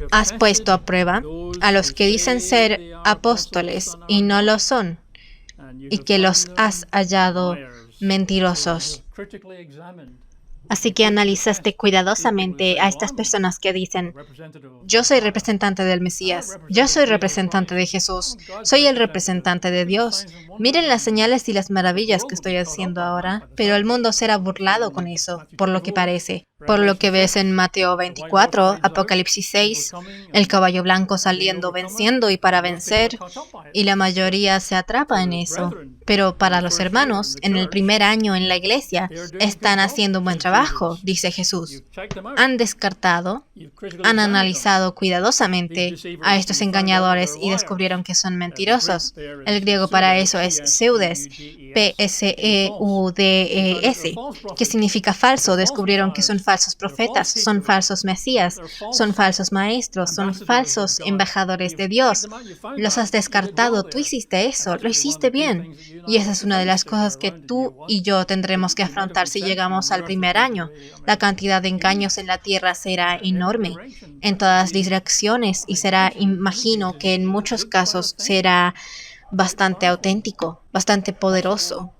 has puesto a prueba a los que dicen ser apóstoles y no lo son, y que los has hallado mentirosos. Así que analizaste cuidadosamente a estas personas que dicen, yo soy representante del Mesías, yo soy representante de Jesús, soy el representante de Dios. Miren las señales y las maravillas que estoy haciendo ahora, pero el mundo será burlado con eso, por lo que parece. Por lo que ves en Mateo 24, Apocalipsis 6, el caballo blanco saliendo venciendo y para vencer, y la mayoría se atrapa en eso. Pero para los hermanos, en el primer año en la iglesia, están haciendo un buen trabajo, dice Jesús. Han descartado, han analizado cuidadosamente a estos engañadores y descubrieron que son mentirosos. El griego para eso es pseudes, P-S-E-U-D-E-S, que significa falso. Descubrieron que son falsos profetas, son falsos mesías, son falsos maestros, son falsos embajadores de Dios. Los has descartado, tú hiciste eso, lo hiciste bien. Y esa es una de las cosas que tú y yo tendremos que afrontar si llegamos al primer año. La cantidad de engaños en la tierra será enorme, en todas direcciones, y será, imagino que en muchos casos será bastante auténtico, bastante poderoso.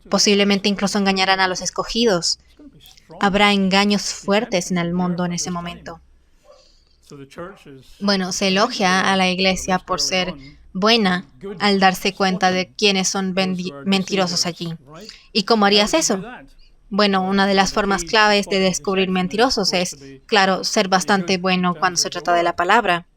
Posiblemente incluso engañarán a los escogidos. Habrá engaños fuertes en el mundo en ese momento. Bueno, se elogia a la iglesia por ser buena al darse cuenta de quiénes son mentirosos allí. ¿Y cómo harías eso? Bueno, una de las formas claves de descubrir mentirosos es, claro, ser bastante bueno cuando se trata de la palabra.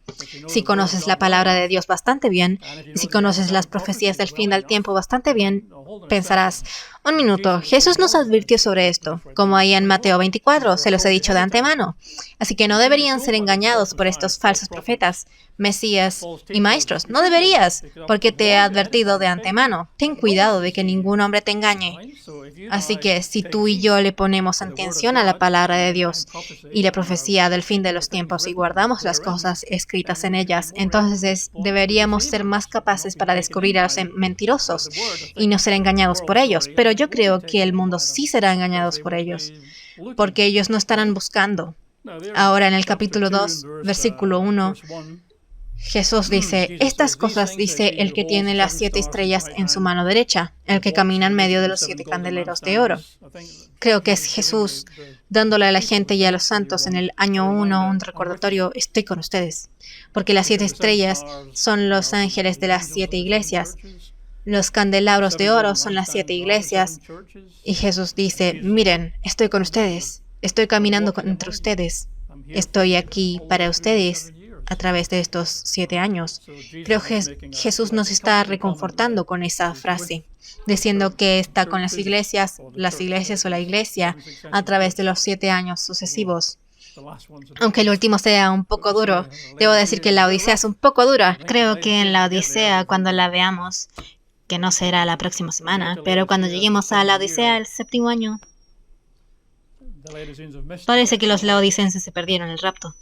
Si conoces la palabra de Dios bastante bien, y si conoces las profecías del fin del tiempo bastante bien, pensarás, un minuto, Jesús nos advirtió sobre esto, como ahí en Mateo 24, se los he dicho de antemano. Así que no deberían ser engañados por estos falsos profetas, mesías y maestros. No deberías, porque te he advertido de antemano. Ten cuidado de que ningún hombre te engañe. Así que si tú y yo le ponemos atención a la palabra de Dios y la profecía del fin de los tiempos y guardamos las cosas escritas en ellas, entonces deberíamos ser más capaces para descubrir a los mentirosos y no ser engañados por ellos. Pero yo creo que el mundo sí será engañado por ellos, porque ellos no estarán buscando. Ahora en el capítulo 2, versículo 1, Jesús dice, estas cosas dice el que tiene las 7 estrellas en su mano derecha, el que camina en medio de los 7 candeleros de oro. Creo que es Jesús dándole a la gente y a los santos en el año 1 un recordatorio, estoy con ustedes, porque las 7 estrellas son los ángeles de las 7 iglesias, los candelabros de oro son las 7 iglesias, y Jesús dice, miren, estoy con ustedes, estoy caminando entre ustedes, estoy aquí para ustedes a través de estos 7 años. Creo que Jesús nos está reconfortando con esa frase, diciendo que está con las iglesias o la iglesia a través de los 7 años sucesivos. Aunque el último sea un poco duro, debo decir que la Odisea es un poco dura. Creo que en la Odisea, cuando la veamos, que no será la próxima semana, pero cuando lleguemos a la Odisea el 7º año, parece que los laodicenses se perdieron el rapto.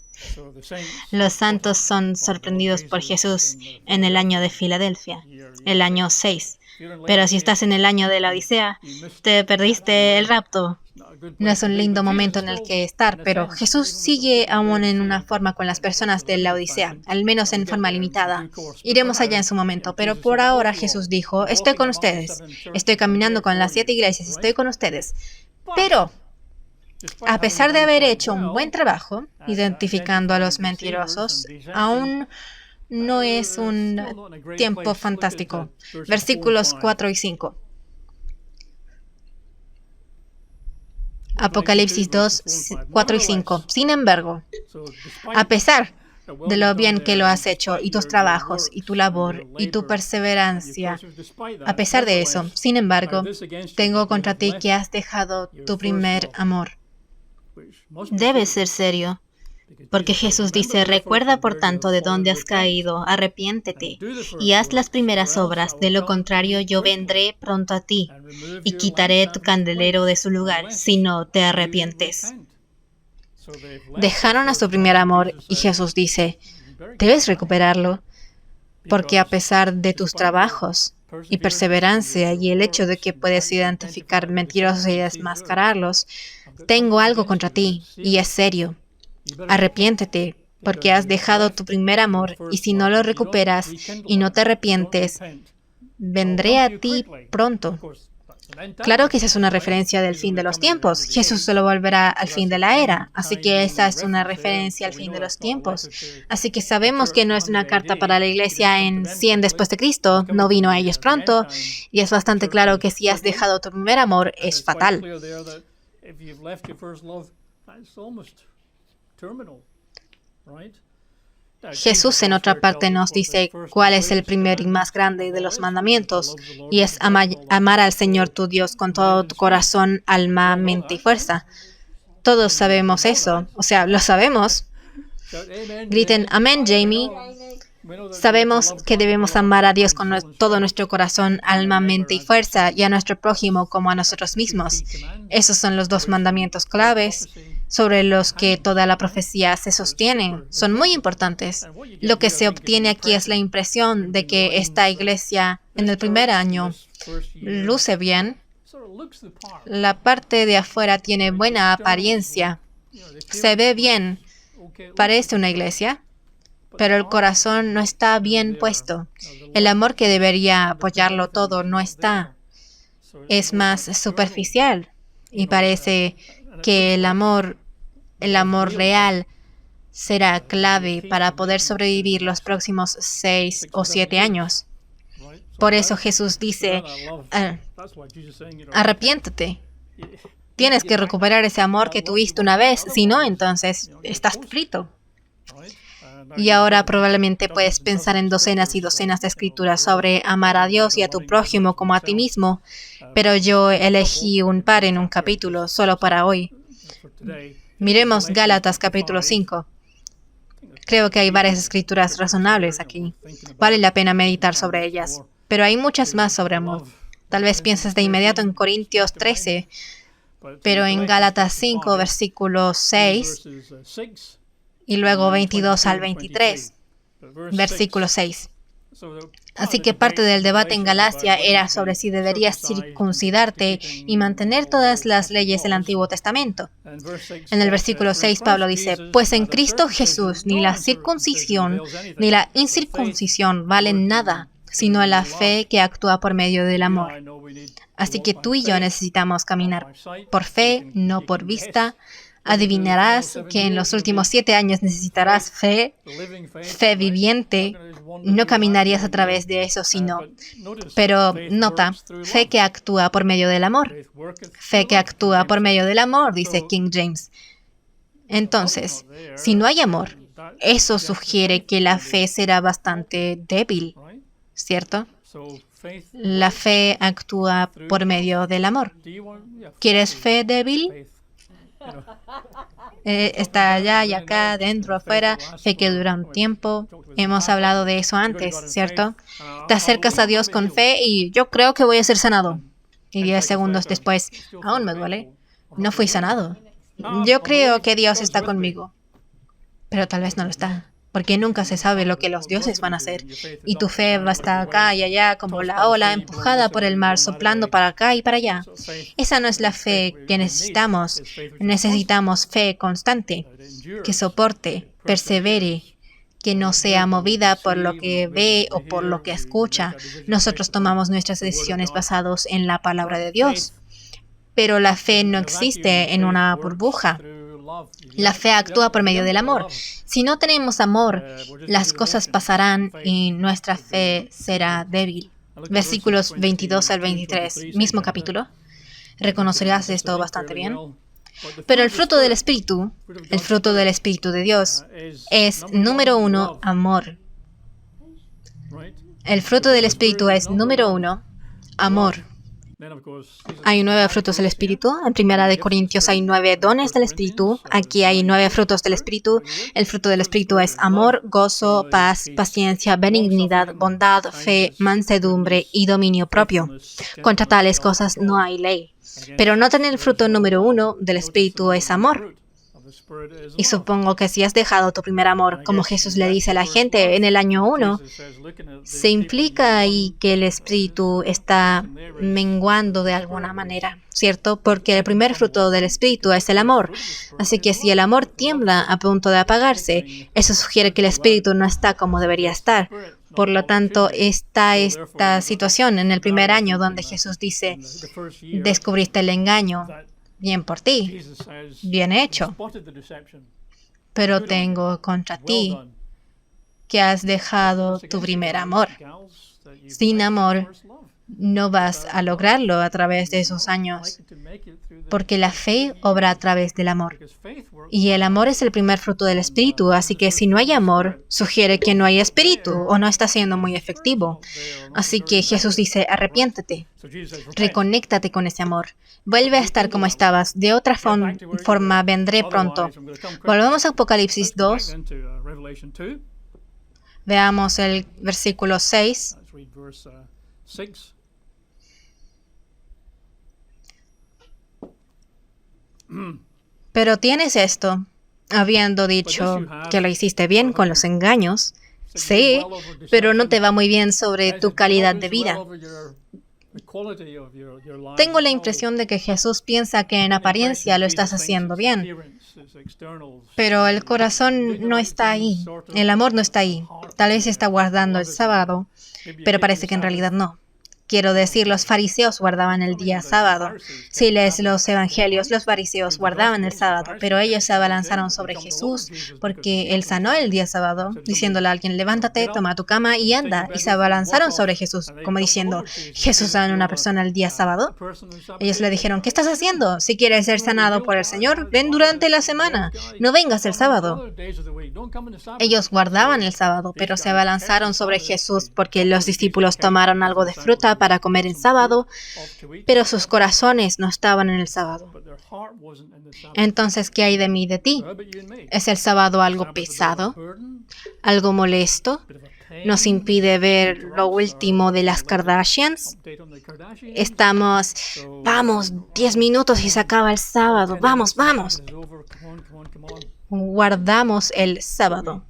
Los santos son sorprendidos por Jesús en el año de Filadelfia, el año 6. Pero si estás en el año de la Odisea, te perdiste el rapto. No es un lindo momento en el que estar, pero Jesús sigue aún en una forma con las personas de la Odisea, al menos en forma limitada. Iremos allá en su momento, pero por ahora Jesús dijo, estoy con ustedes, estoy caminando con las 7 iglesias, estoy con ustedes. Pero a pesar de haber hecho un buen trabajo identificando a los mentirosos, aún no es un tiempo fantástico. Versículos 4 y 5. Apocalipsis 2, 4 y 5. Sin embargo, a pesar de lo bien que lo has hecho y tus trabajos y tu labor y tu perseverancia, a pesar de eso, sin embargo, tengo contra ti que has dejado tu primer amor. Debe ser serio, porque Jesús dice, recuerda por tanto de dónde has caído, arrepiéntete y haz las primeras obras, de lo contrario yo vendré pronto a ti y quitaré tu candelero de su lugar si no te arrepientes. Dejaron a su primer amor y Jesús dice, debes recuperarlo, porque a pesar de tus trabajos y perseverancia y el hecho de que puedes identificar mentirosos y desmascararlos, tengo algo contra ti y es serio. Arrepiéntete, porque has dejado tu primer amor y si no lo recuperas y no te arrepientes, vendré a ti pronto. Claro que esa es una referencia del fin de los tiempos. Jesús solo volverá al fin de la era, así que esa es una referencia al fin de los tiempos. Así que sabemos que no es una carta para la iglesia en 100 después de Cristo, no vino a ellos pronto, y es bastante claro que si has dejado tu primer amor es fatal. Jesús en otra parte nos dice cuál es el primer y más grande de los mandamientos, y es amar al Señor tu Dios con todo tu corazón, alma, mente y fuerza. Todos sabemos eso, o sea, lo sabemos. Griten, amén, Jamie. Sabemos que debemos amar a Dios con todo nuestro corazón, alma, mente y fuerza, y a nuestro prójimo como a nosotros mismos. Esos son los 2 mandamientos claves sobre los que toda la profecía se sostiene. Son muy importantes. Lo que se obtiene aquí es la impresión de que esta iglesia en el primer año luce bien. La parte de afuera tiene buena apariencia. Se ve bien. Parece una iglesia. Pero el corazón no está bien puesto. El amor que debería apoyarlo todo no está. Es más superficial. Y parece que el amor real será clave para poder sobrevivir los próximos 6 o 7 años. Por eso Jesús dice, arrepiéntete. Tienes que recuperar ese amor que tuviste una vez, si no, entonces estás frito. Y ahora probablemente puedes pensar en docenas y docenas de escrituras sobre amar a Dios y a tu prójimo como a ti mismo, pero yo elegí un par en un capítulo solo para hoy. Miremos Gálatas capítulo 5. Creo que hay varias escrituras razonables aquí. Vale la pena meditar sobre ellas, pero hay muchas más sobre amor. Tal vez pienses de inmediato en Corintios 13, pero en Gálatas 5, versículo 6, y luego 22 al 23, versículo 6. Así que parte del debate en Galacia era sobre si deberías circuncidarte y mantener todas las leyes del Antiguo Testamento. En el versículo 6 Pablo dice, pues en Cristo Jesús ni la circuncisión ni la incircuncisión valen nada, sino la fe que actúa por medio del amor. Así que tú y yo necesitamos caminar por fe, no por vista. Adivinarás que en los últimos 7 años necesitarás fe viviente. No caminarías a través de eso, sino. Pero nota, fe que actúa por medio del amor. Fe que actúa por medio del amor, dice King James. Entonces, si no hay amor, eso sugiere que la fe será bastante débil, ¿cierto? La fe actúa por medio del amor. ¿Quieres fe débil? Está allá y acá, dentro, afuera, fe que dura un tiempo. Hemos hablado de eso antes, ¿cierto? Te acercas a Dios con fe y yo creo que voy a ser sanado. Y 10 segundos después, aún me duele. No fui sanado. Yo creo que Dios está conmigo. Pero tal vez no lo está. Porque nunca se sabe lo que los dioses van a hacer. Y tu fe va a estar acá y allá como la ola empujada por el mar, soplando para acá y para allá. Esa no es la fe que necesitamos. Necesitamos fe constante, que soporte, persevere, que no sea movida por lo que ve o por lo que escucha. Nosotros tomamos nuestras decisiones basadas en la palabra de Dios. Pero la fe no existe en una burbuja. La fe actúa por medio del amor. Si no tenemos amor, las cosas pasarán y nuestra fe será débil. Versículos 22 al 23, mismo capítulo. Reconocerás esto bastante bien. Pero el fruto del Espíritu de Dios, es, número 1, amor. El fruto del Espíritu es, número 1, amor. Hay 9 frutos del Espíritu. En 1 Corintios hay 9 dones del Espíritu. Aquí hay 9 frutos del Espíritu. El fruto del Espíritu es amor, gozo, paz, paciencia, benignidad, bondad, fe, mansedumbre y dominio propio. Contra tales cosas no hay ley. Pero noten el fruto número 1 del Espíritu es amor. Y supongo que si has dejado tu primer amor, como Jesús le dice a la gente en el año 1, se implica ahí que el Espíritu está menguando de alguna manera, ¿cierto? Porque el primer fruto del Espíritu es el amor. Así que si el amor tiembla a punto de apagarse, eso sugiere que el Espíritu no está como debería estar. Por lo tanto, está esta situación en el primer año donde Jesús dice, descubriste el engaño. Bien por ti, bien hecho, pero tengo contra ti que has dejado tu primer amor. Sin amor, no vas a lograrlo a través de esos años, porque la fe obra a través del amor. Y el amor es el primer fruto del Espíritu, así que si no hay amor, sugiere que no hay Espíritu o no está siendo muy efectivo. Así que Jesús dice, arrepiéntete, reconéctate con ese amor, vuelve a estar como estabas, de otra forma vendré pronto. Volvamos a Apocalipsis 2, veamos el versículo 6. Pero tienes esto, habiendo dicho que lo hiciste bien con los engaños. Sí, pero no te va muy bien sobre tu calidad de vida. Tengo la impresión de que Jesús piensa que en apariencia lo estás haciendo bien, pero el corazón no está ahí, el amor no está ahí. Tal vez está guardando el sábado, pero parece que en realidad no. Quiero decir, los fariseos guardaban el día sábado. Si lees los evangelios, los fariseos guardaban el sábado, pero ellos se abalanzaron sobre Jesús porque él sanó el día sábado, diciéndole a alguien, levántate, toma tu cama y anda. Y se abalanzaron sobre Jesús, como diciendo, ¿Jesús sanó a una persona el día sábado? Ellos le dijeron, ¿qué estás haciendo? Si quieres ser sanado por el Señor, ven durante la semana, no vengas el sábado. Ellos guardaban el sábado, pero se abalanzaron sobre Jesús porque los discípulos tomaron algo de fruta para comer en sábado, pero sus corazones no estaban en el sábado. Entonces, ¿qué hay de mí y de ti? ¿Es el sábado algo pesado? ¿Algo molesto? ¿Nos impide ver lo último de las Kardashians? Estamos, vamos, 10 minutos y se acaba el sábado, vamos, vamos. Guardamos el sábado,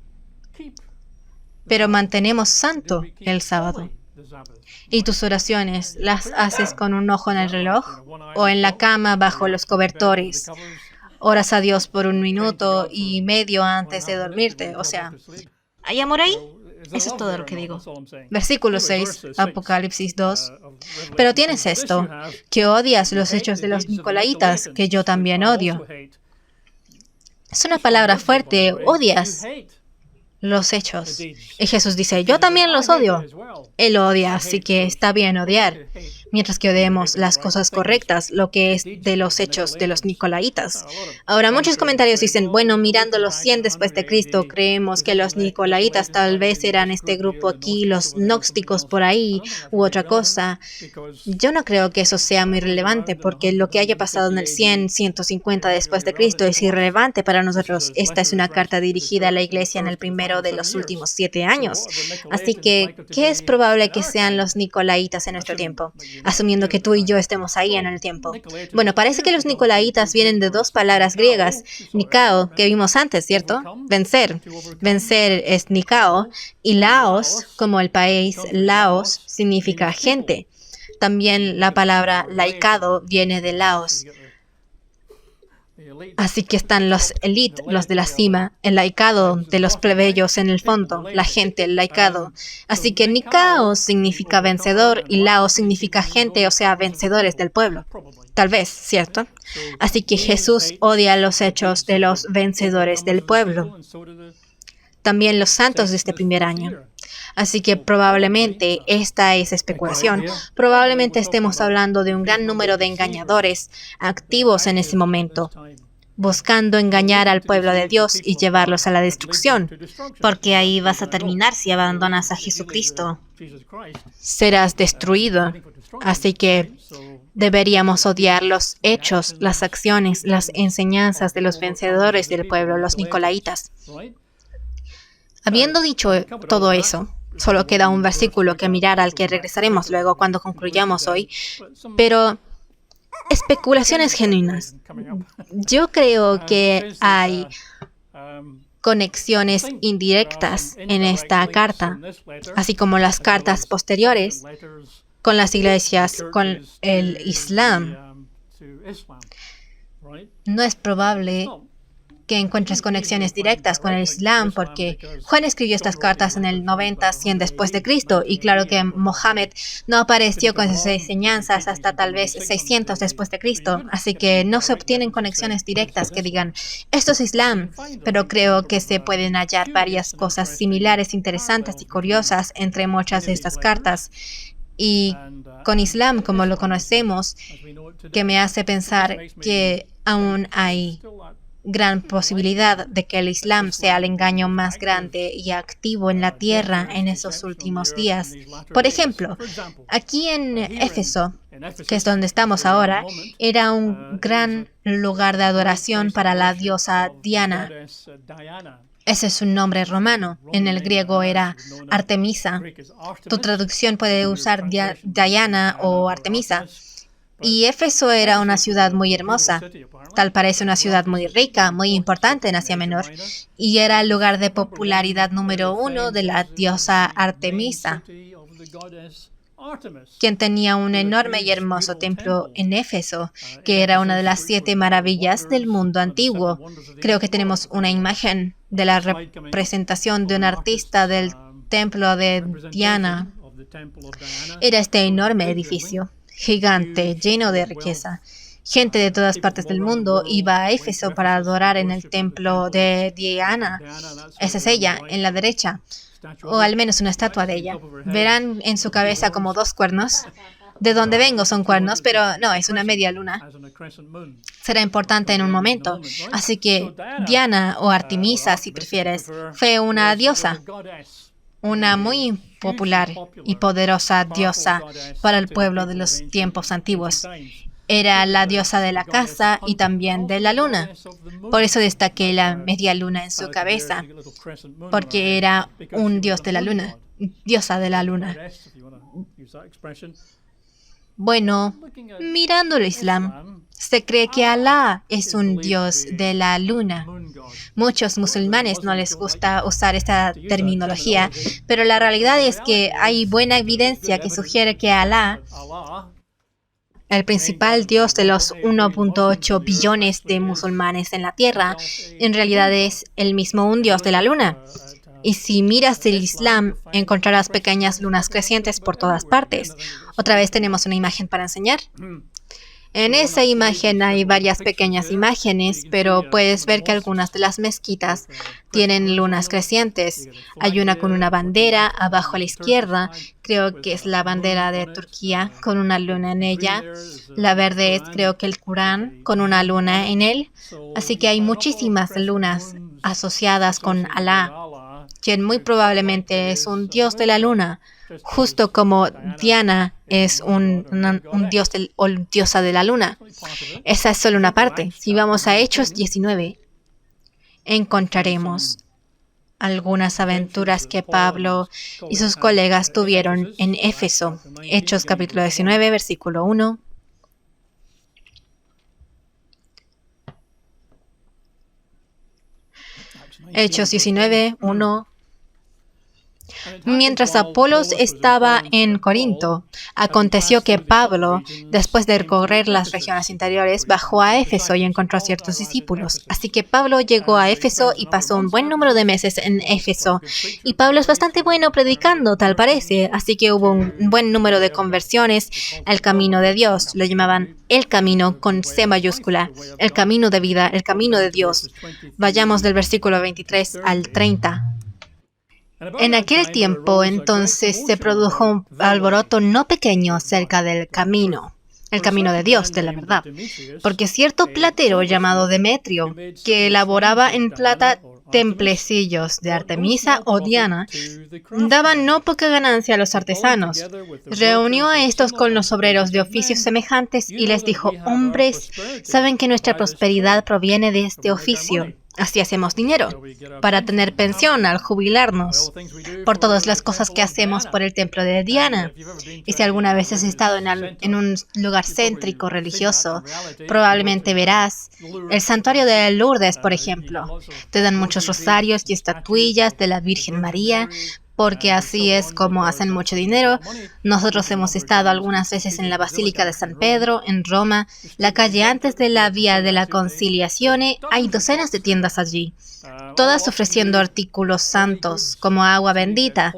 pero mantenemos santo el sábado. ¿Y tus oraciones las haces con un ojo en el reloj o en la cama bajo los cobertores? ¿Oras a Dios por 1 minuto y medio antes de dormirte? O sea, ¿hay amor ahí? Eso es todo lo que digo. Versículo 6, Apocalipsis 2. Pero tienes esto, que odias los hechos de los Nicolaitas, que yo también odio. Es una palabra fuerte, odias los hechos. Y Jesús dice, yo también los odio. Él odia, así que está bien odiar. Mientras que odiemos las cosas correctas, lo que es de los hechos de los Nicolaitas. Ahora, muchos comentarios dicen, bueno, mirando los 100 después de Cristo, creemos que los Nicolaitas tal vez eran este grupo aquí, los gnósticos por ahí, u otra cosa. Yo no creo que eso sea muy relevante, porque lo que haya pasado en el 100, 150 después de Cristo es irrelevante para nosotros. Esta es una carta dirigida a la iglesia en el primero de los últimos 7 años. Así que, ¿qué es probable que sean los Nicolaitas en nuestro tiempo? Asumiendo que tú y yo estemos ahí en el tiempo. Bueno, parece que los Nicolaitas vienen de 2 palabras griegas, Nikao, que vimos antes, ¿cierto? Vencer. Vencer es Nikao, y Laos, como el país Laos, significa gente. También la palabra laicado viene de Laos. Así que están los elite, los de la cima, el laicado de los plebeyos en el fondo, la gente, el laicado. Así que Nikao significa vencedor y Laos significa gente, o sea, vencedores del pueblo. Tal vez, ¿cierto? Así que Jesús odia los hechos de los vencedores del pueblo. También los santos de este primer año. Así que probablemente, esta es especulación, probablemente estemos hablando de un gran número de engañadores activos en ese momento, buscando engañar al pueblo de Dios y llevarlos a la destrucción, porque ahí vas a terminar si abandonas a Jesucristo. Serás destruido. Así que deberíamos odiar los hechos, las acciones, las enseñanzas de los vencedores del pueblo, los Nicolaitas. Habiendo dicho todo eso, solo queda un versículo que mirar al que regresaremos luego cuando concluyamos hoy, pero especulaciones genuinas. Yo creo que hay conexiones indirectas en esta carta, así como las cartas posteriores con las iglesias, con el Islam. No es probable que encuentres conexiones directas con el Islam, porque Juan escribió estas cartas en el 90, 100 después de Cristo, y claro que Mohammed no apareció con sus enseñanzas hasta tal vez 600 después de Cristo, así que no se obtienen conexiones directas que digan, esto es Islam, pero creo que se pueden hallar varias cosas similares, interesantes y curiosas entre muchas de estas cartas. Y con Islam, como lo conocemos, que me hace pensar que aún hay gran posibilidad de que el Islam sea el engaño más grande y activo en la tierra en esos últimos días. Por ejemplo, aquí en Éfeso, que es donde estamos ahora, era un gran lugar de adoración para la diosa Diana. Ese es un nombre romano. En el griego era Artemisa. Tu traducción puede usar Diana o Artemisa. Y Éfeso era una ciudad muy hermosa. Tal parece una ciudad muy rica, muy importante en Asia Menor. Y era el lugar de popularidad número 1 de la diosa Artemisa, quien tenía un enorme y hermoso templo en Éfeso, que era una de las 7 maravillas del mundo antiguo. Creo que tenemos una imagen de la representación de un artista del templo de Diana Era este enorme edificio, gigante, lleno de riqueza. Gente de todas partes del mundo iba a Éfeso para adorar en el templo de Diana. Esa es ella, en la derecha, o al menos una estatua de ella. Verán en su cabeza como 2 cuernos. De donde vengo son cuernos, pero no, es una media luna. Será importante en un momento. Así que Diana, o Artemisa si prefieres, fue una diosa. Una muy popular y poderosa diosa para el pueblo de los tiempos antiguos. Era la diosa de la casa y también de la luna. Por eso destaqué la media luna en su cabeza, porque era un dios de la luna, diosa de la luna. Bueno, mirando el Islam, se cree que Alá es un dios de la luna. Muchos musulmanes no les gusta usar esta terminología, pero la realidad es que hay buena evidencia que sugiere que Alá, el principal dios de los 1.8 billones de musulmanes en la Tierra, en realidad es el mismo un dios de la luna. Y si miras el Islam, encontrarás pequeñas lunas crecientes por todas partes. Otra vez tenemos una imagen para enseñar. En esa imagen hay varias pequeñas imágenes, pero puedes ver que algunas de las mezquitas tienen lunas crecientes. Hay una con una bandera abajo a la izquierda, creo que es la bandera de Turquía, con una luna en ella. La verde es, creo que el Corán, con una luna en él. Así que hay muchísimas lunas asociadas con Alá, quien muy probablemente es un dios de la luna, justo como Diana es un dios o diosa de la luna. Esa es solo una parte. Si vamos a Hechos 19, encontraremos algunas aventuras que Pablo y sus colegas tuvieron en Éfeso. Hechos capítulo 19, versículo 1. Hechos 19, 1. Mientras Apolos estaba en Corinto, aconteció que Pablo, después de recorrer las regiones interiores, bajó a Éfeso y encontró a ciertos discípulos. Así que Pablo llegó a Éfeso y pasó un buen número de meses en Éfeso. Y Pablo es bastante bueno predicando, tal parece, así que hubo un buen número de conversiones al camino de Dios. Lo llamaban el camino con C mayúscula, el camino de vida, el camino de Dios. Vayamos del versículo 23 al 30. En aquel tiempo, entonces, se produjo un alboroto no pequeño cerca del camino, el camino de Dios, de la verdad, porque cierto platero llamado Demetrio, que elaboraba en plata templecillos de Artemisa o Diana, daba no poca ganancia a los artesanos. Reunió a estos con los obreros de oficios semejantes y les dijo: hombres, saben que nuestra prosperidad proviene de este oficio. Así hacemos dinero, para tener pensión al jubilarnos, por todas las cosas que hacemos por el templo de Diana. Y si alguna vez has estado en un lugar céntrico religioso, probablemente verás el santuario de Lourdes, por ejemplo. Te dan muchos rosarios y estatuillas de la Virgen María, porque así es como hacen mucho dinero. Nosotros hemos estado algunas veces en la Basílica de San Pedro, en Roma, la calle antes de la Vía de la Conciliazione. Hay docenas de tiendas allí, todas ofreciendo artículos santos, como agua bendita.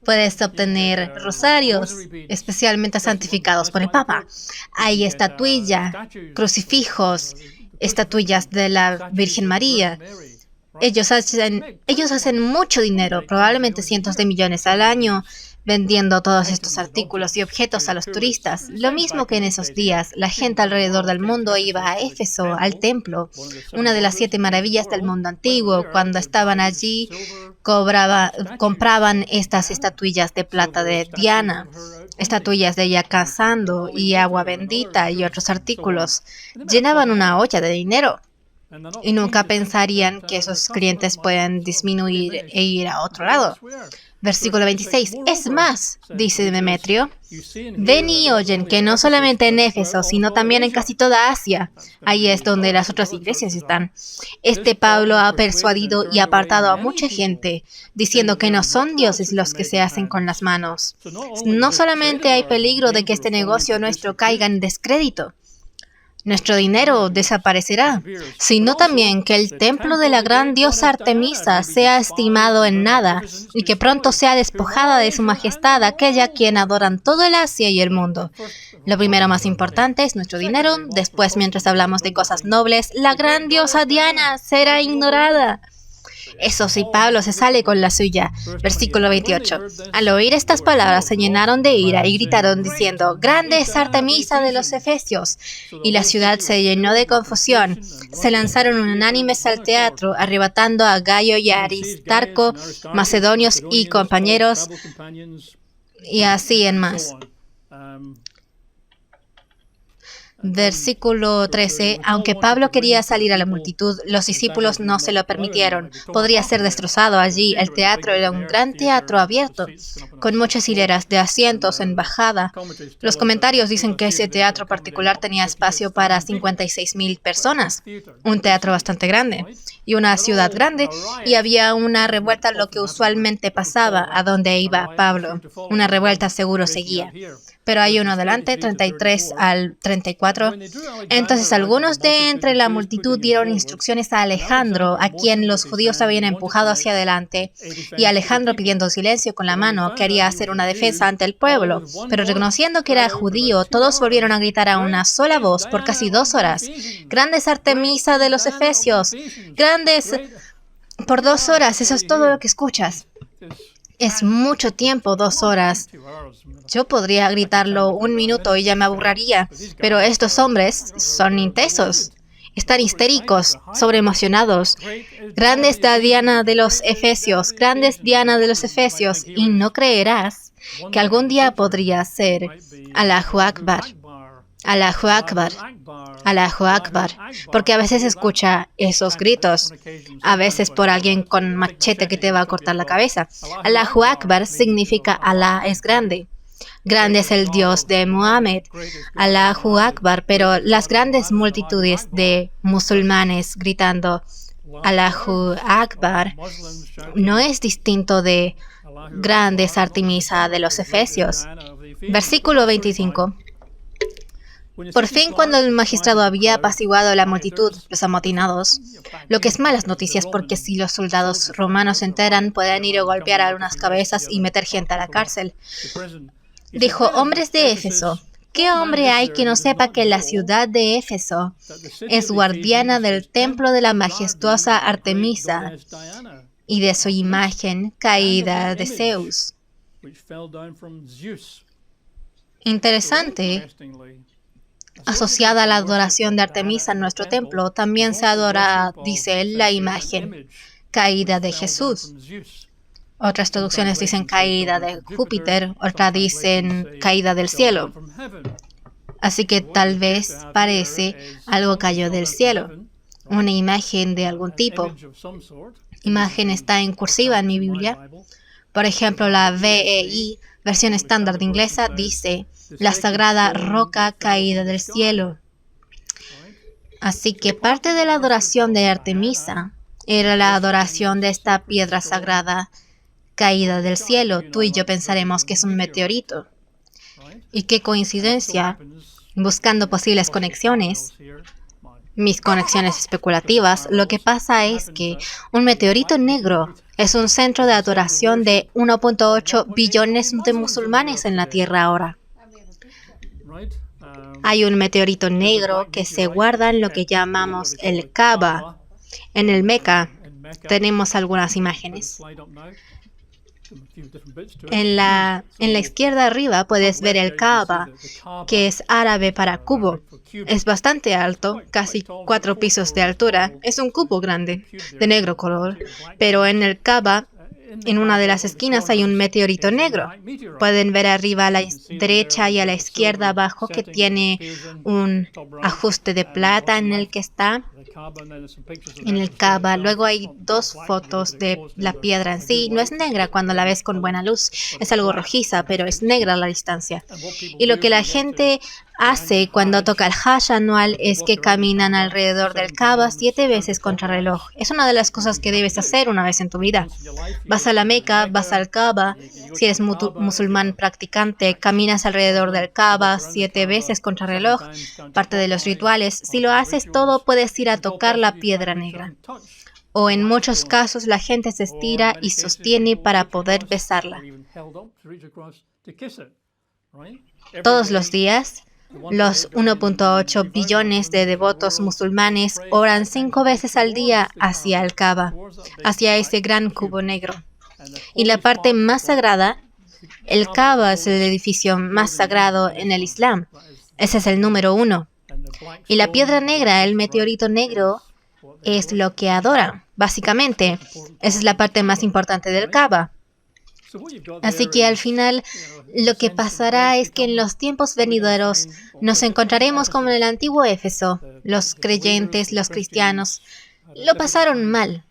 Puedes obtener rosarios, especialmente santificados por el Papa. Hay estatuilla, crucifijos, estatuillas de la Virgen María. Ellos hacen mucho dinero, probablemente cientos de millones al año, vendiendo todos estos artículos y objetos a los turistas. Lo mismo que en esos días, la gente alrededor del mundo iba a Éfeso, al templo, una de las 7 maravillas del mundo antiguo. Cuando estaban allí, compraban estas estatuillas de plata de Diana, estatuillas de ella cazando y agua bendita y otros artículos. Llenaban una olla de dinero. Y nunca pensarían que esos clientes pueden disminuir e ir a otro lado. Versículo 26. Es más, dice Demetrio, ven y oyen que no solamente en Éfeso, sino también en casi toda Asia, ahí es donde las otras iglesias están, este Pablo ha persuadido y apartado a mucha gente, diciendo que no son dioses los que se hacen con las manos. No solamente hay peligro de que este negocio nuestro caiga en descrédito, nuestro dinero desaparecerá, sino también que el templo de la gran diosa Artemisa sea estimado en nada y que pronto sea despojada de su majestad aquella a quien adoran todo el Asia y el mundo. Lo primero más importante es nuestro dinero, después, mientras hablamos de cosas nobles, la gran diosa Diana será ignorada. Eso sí, Pablo se sale con la suya. Versículo 28. Al oír estas palabras se llenaron de ira y gritaron diciendo, «Grande es Artemisa de los Efesios». Y la ciudad se llenó de confusión. Se lanzaron unánimes al teatro, arrebatando a Gayo y a Aristarco, macedonios y compañeros, y así en más. Versículo 13. Aunque Pablo quería salir a la multitud, los discípulos no se lo permitieron. Podría ser destrozado allí. El teatro era un gran teatro abierto, con muchas hileras de asientos en bajada. Los comentarios dicen que ese teatro particular tenía espacio para 56,000 personas. Un teatro bastante grande. Y una ciudad grande. Y había una revuelta, lo que usualmente pasaba a donde iba Pablo. Una revuelta seguro seguía. Pero hay uno adelante, 33 al 34. Entonces algunos de entre la multitud dieron instrucciones a Alejandro, a quien los judíos habían empujado hacia adelante. Y Alejandro, pidiendo silencio con la mano, quería hacer una defensa ante el pueblo. Pero reconociendo que era judío, todos volvieron a gritar a una sola voz por casi 2 horas. «¡Grande es Artemisa de los Efesios! ¡Grandes!» Por 2 horas, eso es todo lo que escuchas. Es mucho tiempo, 2 horas. Yo podría gritarlo 1 minuto y ya me aburriría, pero estos hombres son intensos. Están histéricos, sobreemocionados. Grande es la Diana de los Efesios, grande es Diana de los Efesios, y no creerás que algún día podría ser Allahu Akbar. Allahu Akbar. Allahu Akbar, porque a veces escucha esos gritos, a veces por alguien con machete que te va a cortar la cabeza. Allahu Akbar significa Alá es grande. Grande es el Dios de Muhammad. Allahu Akbar, pero las grandes multitudes de musulmanes gritando Allahu Akbar no es distinto de grande es Artemisa de los Efesios. Versículo 25. Por fin, cuando el magistrado había apaciguado la multitud, los amotinados, lo que es malas noticias porque si los soldados romanos se enteran, pueden ir a golpear a unas cabezas y meter gente a la cárcel. Dijo, hombres de Éfeso, ¿qué hombre hay que no sepa que la ciudad de Éfeso es guardiana del templo de la majestuosa Artemisa y de su imagen caída de Zeus? Interesante. Asociada a la adoración de Artemisa en nuestro templo, también se adora, dice él, la imagen caída de Jesús. Otras traducciones dicen caída de Júpiter, otras dicen caída del cielo. Así que tal vez parece algo cayó del cielo, una imagen de algún tipo. Imagen está en cursiva en mi Biblia. Por ejemplo, la VEI, versión estándar inglesa, dice la sagrada roca caída del cielo. Así que parte de la adoración de Artemisa era la adoración de esta piedra sagrada caída del cielo. Tú y yo pensaremos que es un meteorito. Y qué coincidencia, buscando posibles conexiones, mis conexiones especulativas, lo que pasa es que un meteorito negro es un centro de adoración de 1.8 billones de musulmanes en la Tierra ahora. Hay un meteorito negro que se guarda en lo que llamamos el Kaaba. En el Meca tenemos algunas imágenes. En la izquierda arriba puedes ver el Kaaba, que es árabe para cubo. Es bastante alto, casi 4 pisos de altura. Es un cubo grande, de negro color. Pero en el Kaaba, en una de las esquinas hay un meteorito negro. Pueden ver arriba a la derecha y a la izquierda abajo que tiene un ajuste de plata en el que está en el Kaaba. Luego hay 2 fotos de la piedra en sí. No es negra cuando la ves con buena luz. Es algo rojiza, pero es negra a la distancia. Y lo que la gente hace cuando toca el Hajj anual es que caminan alrededor del Kaaba 7 veces contrarreloj. Es una de las cosas que debes hacer una vez en tu vida. Vas a la Meca, vas al Kaaba. Si eres musulmán practicante, caminas alrededor del Kaaba 7 veces contrarreloj. Parte de los rituales. Si lo haces todo, puedes ir a tocar la piedra negra. O en muchos casos la gente se estira y sostiene para poder besarla. Todos los días, los 1.8 billones de devotos musulmanes oran 5 veces al día hacia el Kaaba, hacia ese gran cubo negro. Y la parte más sagrada, el Kaaba es el edificio más sagrado en el Islam. Ese es el número 1. Y la piedra negra, el meteorito negro, es lo que adoran, básicamente. Esa es la parte más importante del Kaaba. Así que al final lo que pasará es que en los tiempos venideros nos encontraremos como en el antiguo Éfeso. Los creyentes, los cristianos, lo pasaron mal.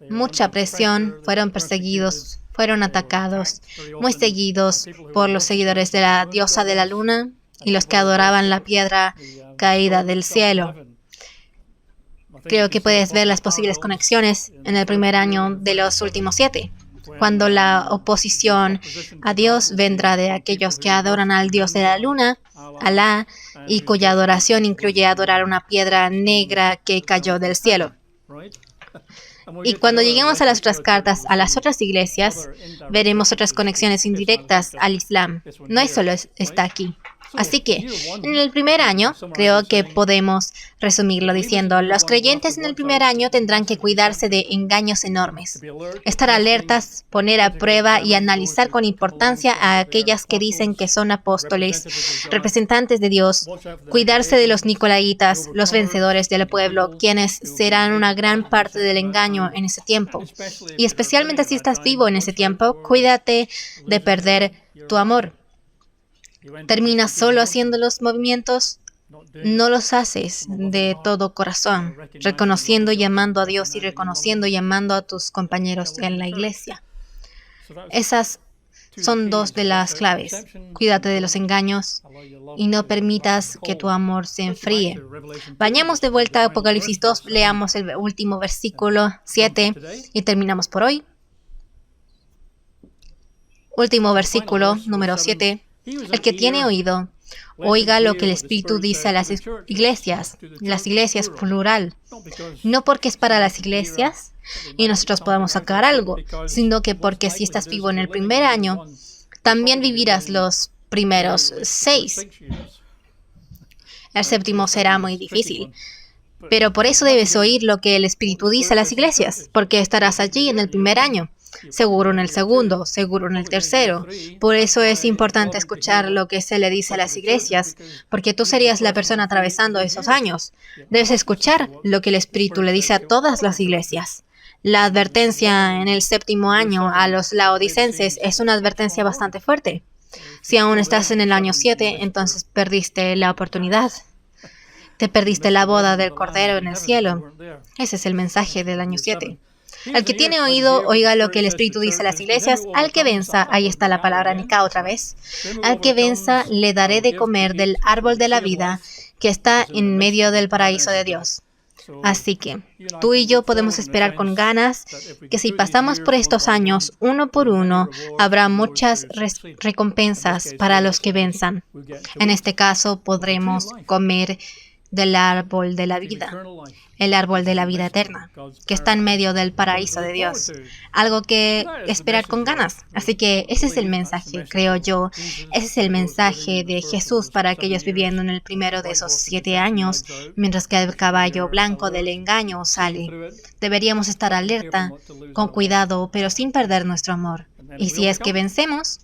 Mucha presión, fueron perseguidos, fueron atacados, muy seguidos por los seguidores de la diosa de la luna y los que adoraban la piedra caída del cielo. Creo que puedes ver las posibles conexiones en el primer año de los últimos 7. Cuando la oposición a Dios vendrá de aquellos que adoran al Dios de la luna, Alá, y cuya adoración incluye adorar una piedra negra que cayó del cielo. Y cuando lleguemos a las otras cartas, a las otras iglesias, veremos otras conexiones indirectas al Islam. No es solo está aquí. Así que, en el primer año, creo que podemos resumirlo diciendo, los creyentes en el primer año tendrán que cuidarse de engaños enormes, estar alertas, poner a prueba y analizar con importancia a aquellas que dicen que son apóstoles, representantes de Dios, cuidarse de los nicolaitas, los vencedores del pueblo, quienes serán una gran parte del engaño en ese tiempo. Y especialmente si estás vivo en ese tiempo, cuídate de perder tu amor. ¿Terminas solo haciendo los movimientos? No los haces de todo corazón, reconociendo y amando a Dios y reconociendo y amando a tus compañeros en la iglesia. Esas son 2 de las claves. Cuídate de los engaños y no permitas que tu amor se enfríe. Vayamos de vuelta a Apocalipsis 2, leamos el último versículo 7 y terminamos por hoy. Último versículo, número 7. El que tiene oído, oiga lo que el Espíritu dice a las iglesias plural. No porque es para las iglesias y nosotros podamos sacar algo, sino que porque si estás vivo en el primer año, también vivirás los primeros 6. El 7º será muy difícil. Pero por eso debes oír lo que el Espíritu dice a las iglesias, porque estarás allí en el primer año. Seguro en el segundo, seguro en el tercero. Por eso es importante escuchar lo que se le dice a las iglesias, porque tú serías la persona atravesando esos años. Debes escuchar lo que el Espíritu le dice a todas las iglesias. La advertencia en el 7º año a los laodicenses es una advertencia bastante fuerte. Si aún estás en el año 7, entonces perdiste la oportunidad. Te perdiste la boda del Cordero en el cielo. Ese es el mensaje del año 7. Al que tiene oído, oiga lo que el Espíritu dice a las iglesias. Al que venza, ahí está la palabra Nika otra vez. Al que venza, le daré de comer del árbol de la vida que está en medio del paraíso de Dios. Así que tú y yo podemos esperar con ganas que si pasamos por estos años uno por uno, habrá muchas recompensas para los que venzan. En este caso, podremos comer del árbol de la vida, el árbol de la vida eterna, que está en medio del paraíso de Dios. Algo que esperar con ganas. Así que ese es el mensaje, creo yo. Ese es el mensaje de Jesús para aquellos viviendo en el primero de esos 7 años, mientras que el caballo blanco del engaño sale. Deberíamos estar alerta, con cuidado, pero sin perder nuestro amor. Y si es que vencemos,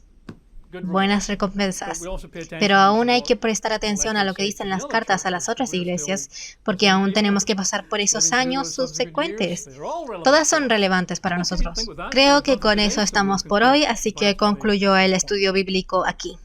buenas recompensas. Pero aún hay que prestar atención a lo que dicen las cartas a las otras iglesias, porque aún tenemos que pasar por esos años subsecuentes. Todas son relevantes para nosotros. Creo que con eso estamos por hoy, así que concluyo el estudio bíblico aquí.